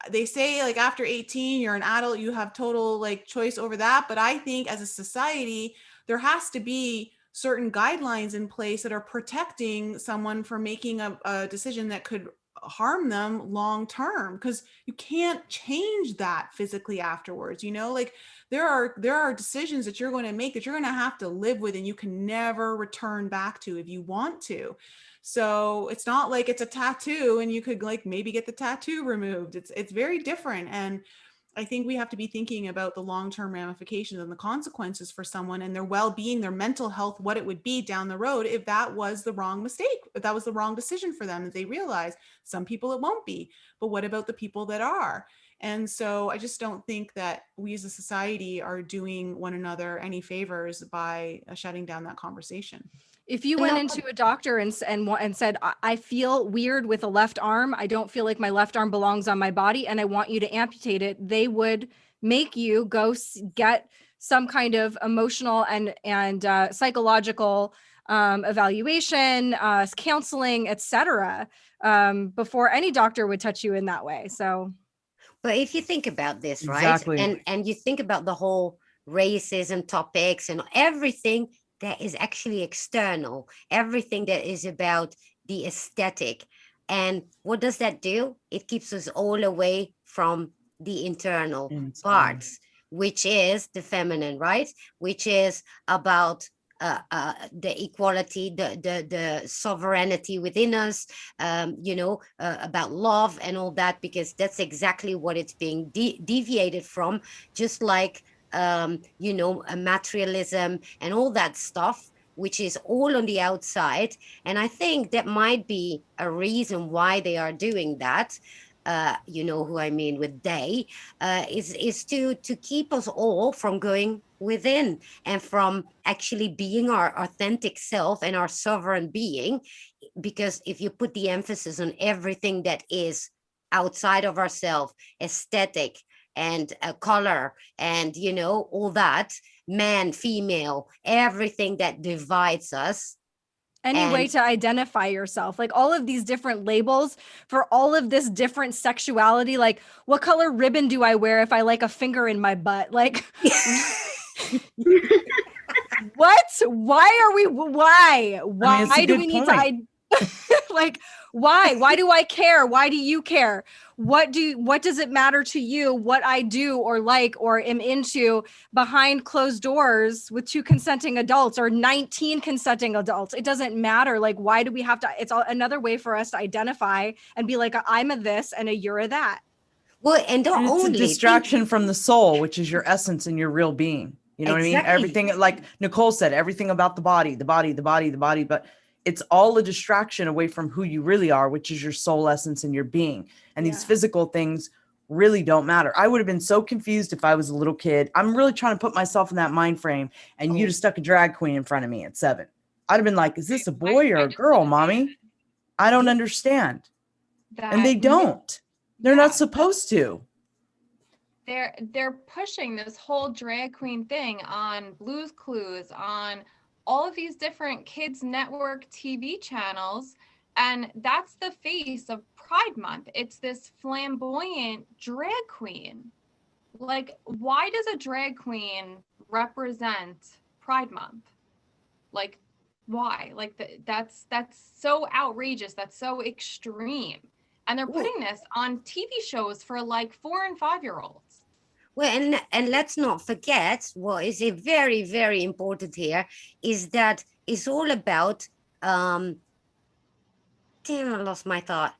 [SPEAKER 4] they say like after 18, you're an adult, you have total like choice over that. But I think as a society, there has to be certain guidelines in place that are protecting someone from making a decision that could harm them long term, because you can't change that physically afterwards. You know, like there are decisions that you're going to make that you're going to have to live with, and you can never return back to if you want to. So it's not like it's a tattoo and you could like maybe get the tattoo removed. It's very different. And I think we have to be thinking about the long-term ramifications and the consequences for someone and their well-being, their mental health, what it would be down the road if that was the wrong mistake, if that was the wrong decision for them, that they realize some people it won't be, but what about the people that are? And so I just don't think that we as a society are doing one another any favors by shutting down that conversation.
[SPEAKER 3] If you went into a doctor and said, I feel weird with a left arm, I don't feel like my left arm belongs on my body, and I want you to amputate it, they would make you go get some kind of emotional and psychological evaluation, counseling, etc., before any doctor would touch you in that way. So,
[SPEAKER 1] but if you think about this, right, and you think about the whole racism topics and everything that is actually external, everything that is about the aesthetic. And what does that do? It keeps us all away from the internal parts, which is the feminine, right? Which is about the equality, the sovereignty within us, you know, about love and all that, because that's exactly what it's being deviated from, just like you know, materialism and all that stuff, which is all on the outside. And I think that might be a reason why they are doing that. you know who I mean with they, is to keep us all from going within and from actually being our authentic self and our sovereign being. Because if you put the emphasis on everything that is outside of ourselves, aesthetic and color and, you know, all that, man, female, everything that divides us.
[SPEAKER 3] Any way to identify yourself, like all of these different labels for all of this different sexuality, like what color ribbon do I wear if I like a finger in my butt? Like what? Why
[SPEAKER 6] I mean,
[SPEAKER 3] do we need to like why do I care? Why do you care? What does it matter to you what I do or like or am into behind closed doors with 2 consenting adults or 19 consenting adults? It doesn't matter. Like, why do we have to? It's another way for us to identify and be like, I'm a this and a you're a that.
[SPEAKER 1] Well, and
[SPEAKER 6] it's a distraction from the soul, which is your essence and your real being. You know what I mean? Everything, like Nicole said, everything about the body, but it's all a distraction away from who you really are, which is your soul essence and your being. And these physical things really don't matter. I would have been so confused if I was a little kid. I'm really trying to put myself in that mind frame, and you'd have stuck a drag queen in front of me at 7. I'd have been like, is this a boy or a girl, mommy? I don't understand. And they don't. They're not supposed to.
[SPEAKER 5] They're pushing this whole drag queen thing on Blue's Clues, on all of these different kids network TV channels, and that's the face of Pride Month. It's this flamboyant drag queen. Like, why does a drag queen represent Pride Month? Like, why? Like, that's so outrageous. That's so extreme. And they're putting this on TV shows for like 4 and 5-year-olds.
[SPEAKER 1] Well, and let's not forget what is a very, very important here is that it's all about, damn, I lost my thought.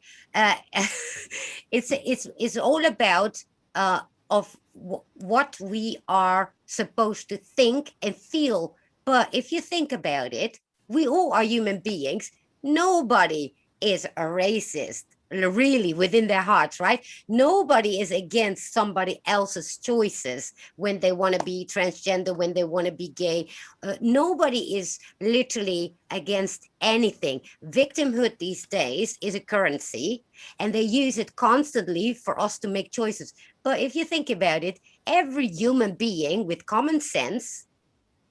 [SPEAKER 1] It's all about of what we are supposed to think and feel. But if you think about it, we all are human beings. Nobody is a racist, really, within their hearts, right? Nobody is against somebody else's choices when they want to be transgender, when they want to be gay. Nobody is literally against anything. Victimhood these days is a currency, and they use it constantly for us to make choices. But if you think about it, every human being with common sense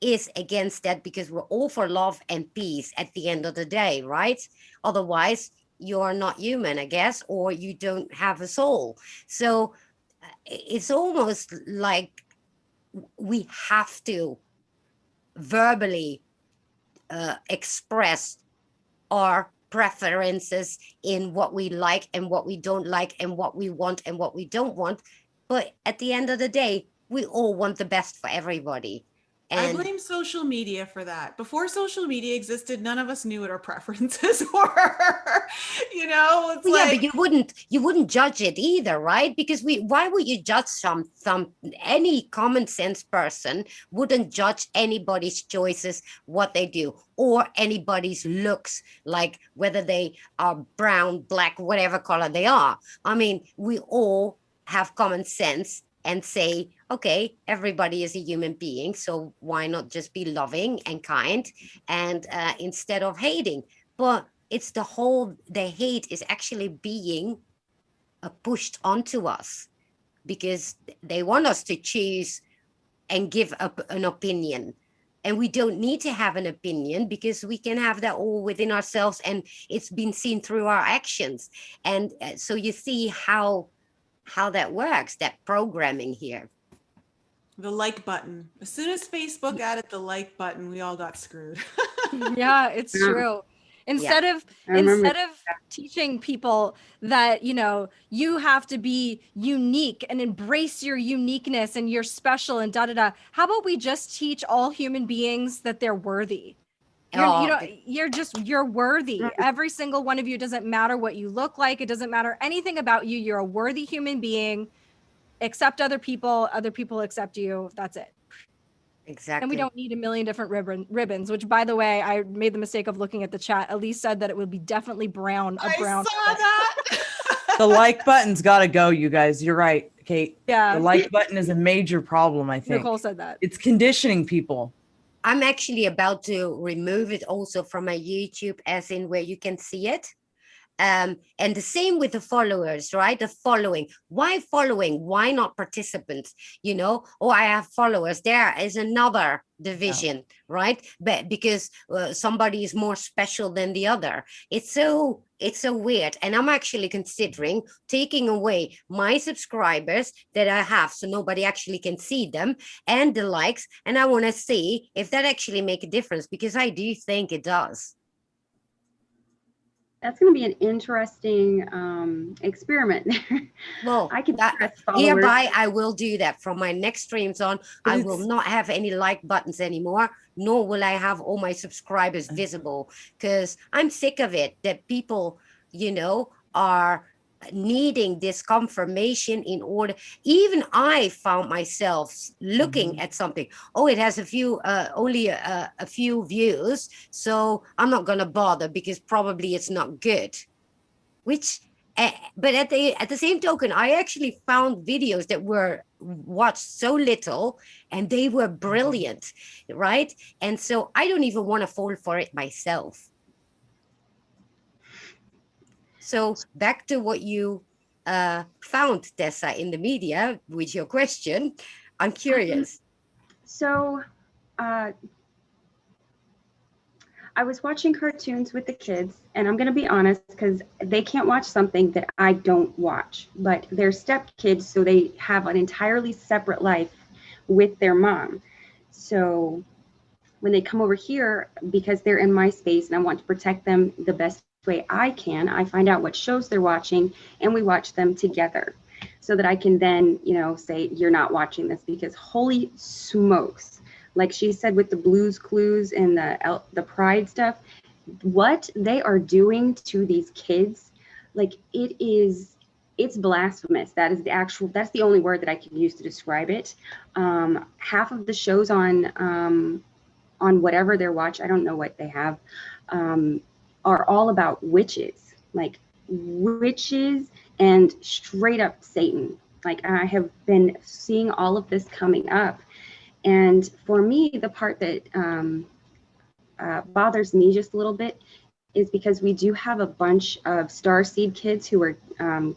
[SPEAKER 1] is against that, because we're all for love and peace at the end of the day, right? Otherwise, you're not human, I guess, or you don't have a soul. So it's almost like we have to verbally express our preferences in what we like and what we don't like and what we want and what we don't want. But at the end of the day, we all want the best for everybody.
[SPEAKER 4] And I blame social media for that. Before social media existed, none of us knew what our preferences were. You know, it's
[SPEAKER 1] yeah, but you wouldn't judge it either, right? Because why would you judge any common sense person wouldn't judge anybody's choices, what they do, or anybody's looks, like whether they are brown, black, whatever color they are. I mean, we all have common sense and say, okay, everybody is a human being, so why not just be loving and kind, and instead of hating? But it's the hate is actually being pushed onto us because they want us to choose and give up an opinion. And we don't need to have an opinion because we can have that all within ourselves, and it's been seen through our actions. And so you see how that works, that programming here.
[SPEAKER 4] The like button. As soon as Facebook added the like button, we all got screwed.
[SPEAKER 3] Yeah, it's true. Instead of teaching people that, you know, you have to be unique and embrace your uniqueness and you're special and how about we just teach all human beings that they're worthy? You're worthy. Every single one of you. Doesn't matter what you look like. It doesn't matter anything about you. You're a worthy human being. Accept other people accept you. That's it.
[SPEAKER 1] Exactly.
[SPEAKER 3] And we don't need a million different ribbons, which, by the way, I made the mistake of looking at the chat. Elise said that it would be definitely brown.
[SPEAKER 4] I saw that.
[SPEAKER 6] The like button's got to go, you guys. You're right, Kate.
[SPEAKER 3] Yeah.
[SPEAKER 6] The like button is a major problem, I think.
[SPEAKER 3] Nicole said that.
[SPEAKER 6] It's conditioning people.
[SPEAKER 1] I'm actually about to remove it also from my YouTube, as in where you can see it. And the same with the followers, right? The following. Why following? Why not participants? You know, oh, I have followers. There is another division, right? But because somebody is more special than the other. It's so weird. And I'm actually considering taking away my subscribers that I have, so nobody actually can see them, and the likes. And I want to see if that actually make a difference, because I do think it does.
[SPEAKER 2] That's going to be an interesting experiment.
[SPEAKER 1] Well,
[SPEAKER 2] I can
[SPEAKER 1] hereby I will do that from my next streams on. I will not have any like buttons anymore, nor will I have all my subscribers visible, because I'm sick of it that people, you know, are needing this confirmation in order. Even I found myself looking at something, oh, it has a few only a few views, so I'm not gonna bother because probably it's not good. Which but at the same token, I actually found videos that were watched so little and they were brilliant, right? And so I don't even want to fall for it myself. So back to what you found, Tessa, in the media with your question. I'm curious.
[SPEAKER 2] So I was watching cartoons with the kids, and I'm going to be honest, because they can't watch something that I don't watch, but they're stepkids, so they have an entirely separate life with their mom. So when they come over here, because they're in my space and I want to protect them the best way I can, I find out what shows they're watching and we watch them together, so that I can then, you know, say, you're not watching this, because holy smokes, like she said with the Blues Clues and the Pride stuff, what they are doing to these kids, like it's blasphemous. That's the only word that I can use to describe it. Half of the shows on whatever they're watching, I don't know what they have, are all about witches, like witches and straight up Satan. Like, I have been seeing all of this coming up. And for me, the part that bothers me just a little bit is because we do have a bunch of starseed kids who are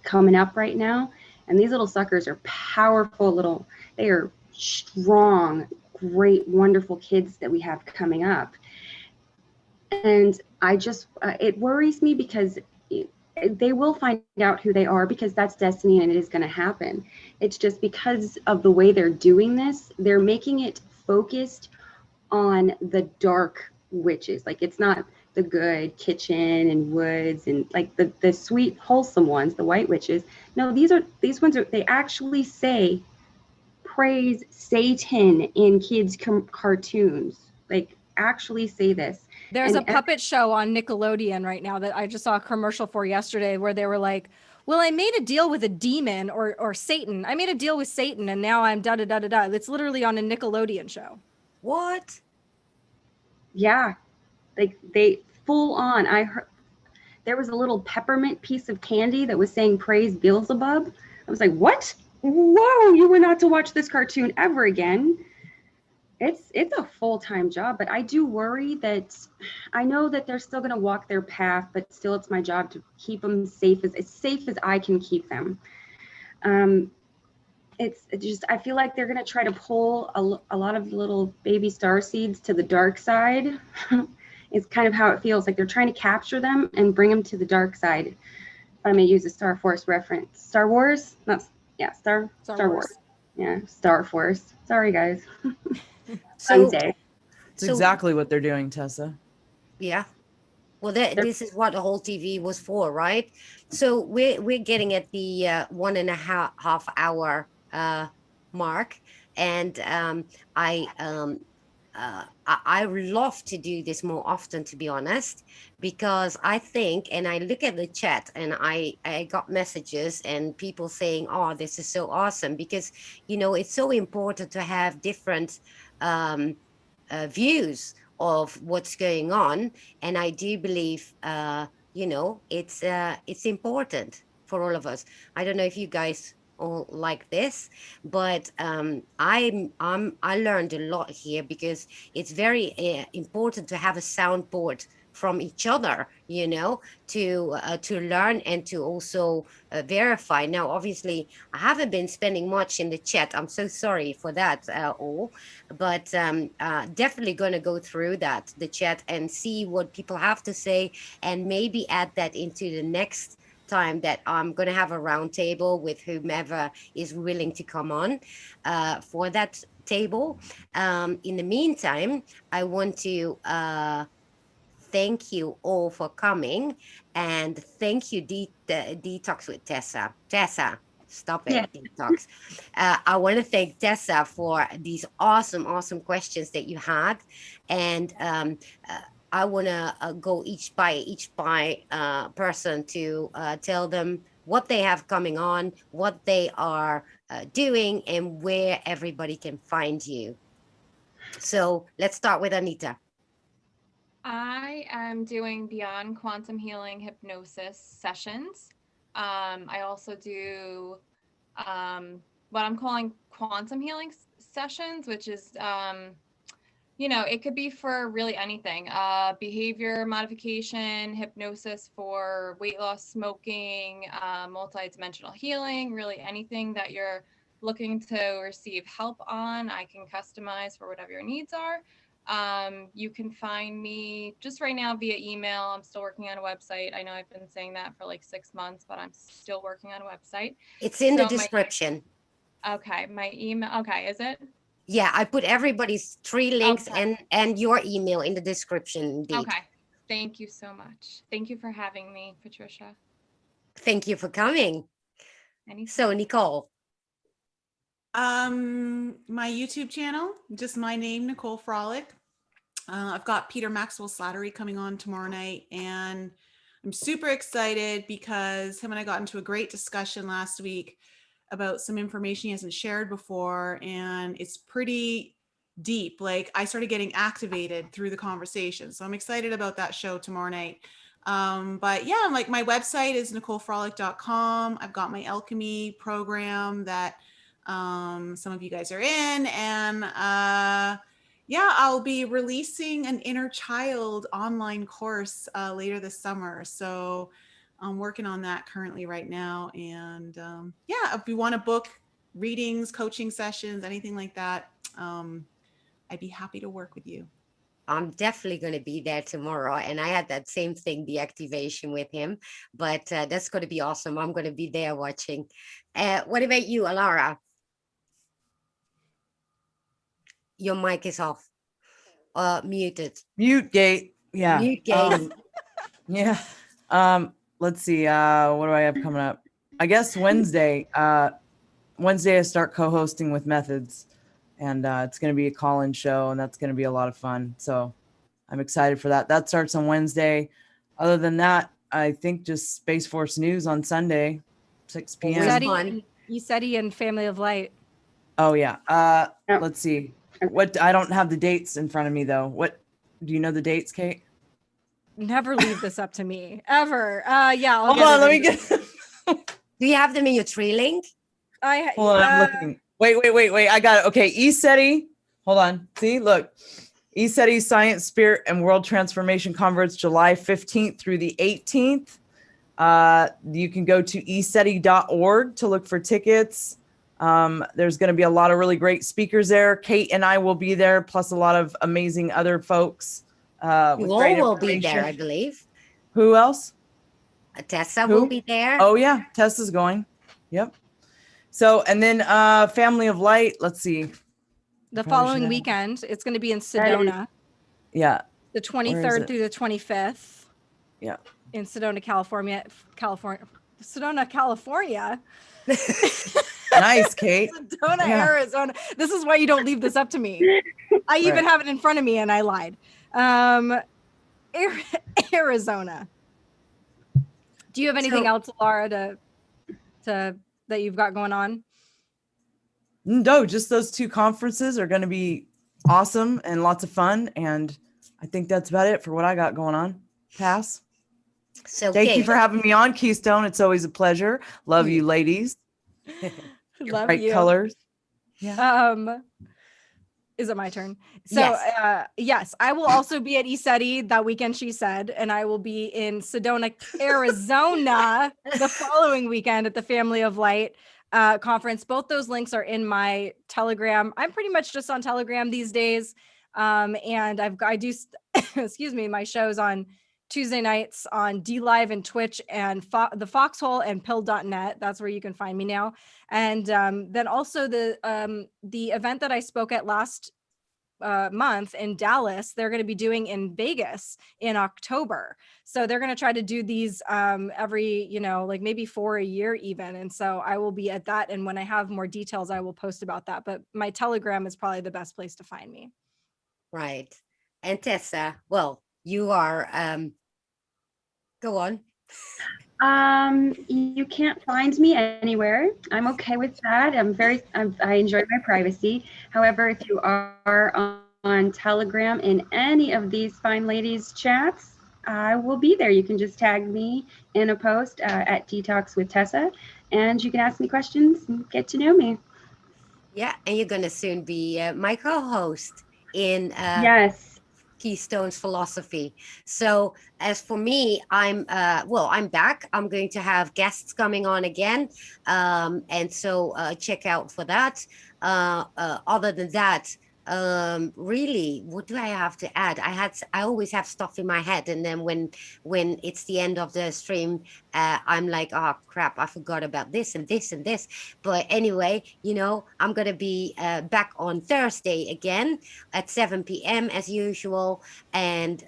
[SPEAKER 2] coming up right now. And these little suckers are powerful they are strong, great, wonderful kids that we have coming up. And I just, it worries me because they will find out who they are, because that's destiny and it is going to happen. It's just because of the way they're doing this, they're making it focused on the dark witches. Like, it's not the good kitchen and woods and like the sweet, wholesome ones, the white witches. No, these ones are, they actually say, praise Satan in kids' cartoons. Like, actually say this.
[SPEAKER 3] There's a puppet show on Nickelodeon right now that I just saw a commercial for yesterday, where they were like, well, I made a deal with a demon or Satan. I made a deal with Satan and now I'm da da da da da. It's literally on a Nickelodeon show.
[SPEAKER 1] What?
[SPEAKER 2] Yeah, like they full on. I heard there was a little peppermint piece of candy that was saying praise Beelzebub. I was like, what? Whoa, you were not to watch this cartoon ever again. It's a full-time job, but I do worry that I know that they're still going to walk their path, but still it's my job to keep them safe as I can keep them. It's just, I feel like they're going to try to pull a lot of little baby star seeds to the dark side. It's kind of how it feels like they're trying to capture them and bring them to the dark side. If I may use a Star Force reference. Star Wars? Star Wars. Yeah, Star Force. Sorry, guys.
[SPEAKER 6] It's exactly what they're doing, Tessa.
[SPEAKER 1] Yeah. Well, this is what the whole TV was for, right? So we're getting at the 1.5 hour mark, and I love to do this more often, to be honest, because I think, and I look at the chat and I got messages and people saying, oh, this is so awesome, because, you know, it's so important to have different views of what's going on. And I do believe, you know, it's important. for all of us. I don't know if you guys all like this, but I learned a lot here, because it's very important to have a soundboard from each other, you know, to learn and to also verify. Now, obviously, I haven't been spending much in the chat. I'm so sorry for that, all, but definitely going to go through the chat, and see what people have to say, and maybe add that into the next time that I'm going to have a roundtable with whomever is willing to come on for that table. In the meantime, I want to thank you all for coming, and thank you, Detox with Tessa. Tessa, stop it, Detox. I want to thank Tessa for these awesome questions that you had, and I want to go each by person to tell them what they have coming on, what they are doing, and where everybody can find you. So let's start with Anita.
[SPEAKER 5] I am doing Beyond Quantum Healing Hypnosis sessions. I also do what I'm calling quantum healing sessions, which is, you know, it could be for really anything, behavior modification, hypnosis for weight loss, smoking, multidimensional healing, really anything that you're looking to receive help on, I can customize for whatever your needs are. You can find me just right now via email. I'm still working on a website. I know I've been saying that for like 6 months, but I'm still working on a website.
[SPEAKER 1] It's in the description.
[SPEAKER 5] Okay, my email. Okay, is it?
[SPEAKER 1] Yeah, I put everybody's 3 links and your email in the description. Indeed.
[SPEAKER 5] Okay, thank you so much. Thank you for having me, Patricia.
[SPEAKER 1] Thank you for coming.
[SPEAKER 5] Anytime.
[SPEAKER 1] So, Nicole.
[SPEAKER 4] My YouTube channel, just my name, Nicole Frolick. I've got Peter Maxwell Slattery coming on tomorrow night, and I'm super excited because him and I got into a great discussion last week about some information he hasn't shared before, and it's pretty deep. Like, I started getting activated through the conversation, so I'm excited about that show tomorrow night. But yeah, like, my website is NicoleFrolick.com. I've got my alchemy program that some of you guys are in, and yeah, I'll be releasing an inner child online course later this summer. So I'm working on that currently right now. And yeah, if you want to book readings, coaching sessions, anything like that, I'd be happy to work with you.
[SPEAKER 1] I'm definitely going to be there tomorrow. And I had that same thing, the activation with him, but that's going to be awesome. I'm going to be there watching. What about you, Alara? Your mic is off. Muted.
[SPEAKER 6] Mute gate. Yeah.
[SPEAKER 1] Mute gate.
[SPEAKER 6] Yeah. Let's see. What do I have coming up? I guess Wednesday. Wednesday I start co-hosting with Methods, and it's going to be a call-in show, and that's going to be a lot of fun. So I'm excited for that. That starts on Wednesday. Other than that, I think just Space Force News on Sunday, 6 p.m.
[SPEAKER 3] Yuseti and Family of Light.
[SPEAKER 6] Oh yeah. Let's see. What, I don't have the dates in front of me though. What, do you know the dates, Kate?
[SPEAKER 3] Never leave this up to me ever. Yeah.
[SPEAKER 6] Hold on, let me get.
[SPEAKER 1] Do you have them in your tree link?
[SPEAKER 6] Hold on, I'm looking. Wait. I got it. Okay, ESETI. Hold on. See, look. ESETI Science, Spirit, and World Transformation Conference, July 15th through the 18th. You can go to eseti.org to look for tickets. There's going to be a lot of really great speakers there. Kate and I will be there, plus a lot of amazing other folks.
[SPEAKER 1] Will be there, I believe.
[SPEAKER 6] Who else?
[SPEAKER 1] Tessa will be there.
[SPEAKER 6] Oh yeah, Tessa's going. Yep. So, and then Family of Light, let's see.
[SPEAKER 3] The following weekend, it's going to be in Sedona.
[SPEAKER 6] Yeah.
[SPEAKER 3] The 23rd through the 25th.
[SPEAKER 6] Yeah.
[SPEAKER 3] In Sedona, California. Sedona, California.
[SPEAKER 6] Nice, Kate.
[SPEAKER 3] Sedona, Arizona. This is why you don't leave this up to me. I even have it in front of me and I lied. Arizona. Do you have anything else, Laura, to that you've got going on?
[SPEAKER 6] No, just those 2 conferences are going to be awesome and lots of fun. And I think that's about it for what I got going on. Pass.
[SPEAKER 1] So
[SPEAKER 6] Thank you
[SPEAKER 1] okay.
[SPEAKER 6] for having me on, Keystone. It's always a pleasure. Love you, ladies.
[SPEAKER 3] Love
[SPEAKER 6] Bright
[SPEAKER 3] you.
[SPEAKER 6] colors. Yeah.
[SPEAKER 3] Is it my turn? So yes, I will also be at ESETI that weekend, she said, and I will be in Sedona, Arizona the following weekend at the Family of Light conference. Both those links are in my Telegram. I'm pretty much just on Telegram these days. And I do, excuse me, my shows on Tuesday nights on D Live and Twitch and the Foxhole and pill.net. That's where you can find me now. And then also the event that I spoke at last month in Dallas, they're going to be doing in Vegas in October. So they're going to try to do these every, like maybe 4 a year even. And so I will be at that. And when I have more details, I will post about that. But my Telegram is probably the best place to find me.
[SPEAKER 1] Right. And Tessa, well, you are, go on.
[SPEAKER 2] You can't find me anywhere. I'm okay with that. I enjoy my privacy. However, if you are on Telegram in any of these fine ladies chats, I will be there. You can just tag me in a post at Detox with Tessa, and you can ask me questions and get to know me.
[SPEAKER 1] Yeah, and you're going to soon be my co-host in
[SPEAKER 2] Yes.
[SPEAKER 1] Keystone's philosophy. So as for me, I'm back. I'm going to have guests coming on again, and so check out for that. Other than that, really, what do I have to add? I always have stuff in my head, and then when it's the end of the stream, I'm like, oh crap, I forgot about this and this and this. But anyway, I'm gonna be back on Thursday again at 7 p.m. as usual. And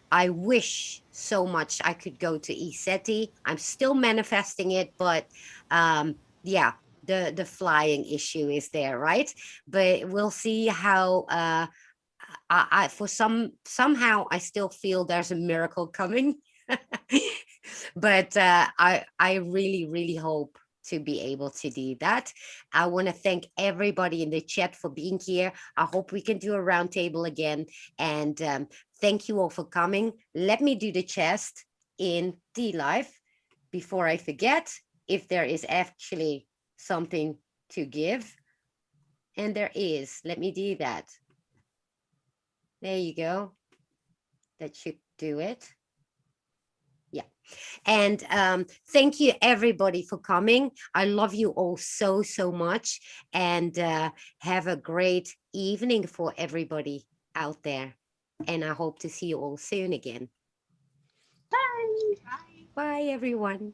[SPEAKER 1] I wish so much I could go to ESETI. I'm still manifesting it, but yeah, the flying issue is there, right? But we'll see how I for somehow I still feel there's a miracle coming. But I really hope to be able to do that. I want to thank everybody in the chat for being here. I hope we can do a roundtable again. And thank you all for coming. Let me do the chest in D Live before I forget, if there is actually something to give. And there is. Let me do that. There you go. That should do it. Yeah. And thank you everybody for coming. I love you all so much, and have a great evening for everybody out there, and I hope to see you all soon again.
[SPEAKER 2] Bye.
[SPEAKER 1] Bye everyone.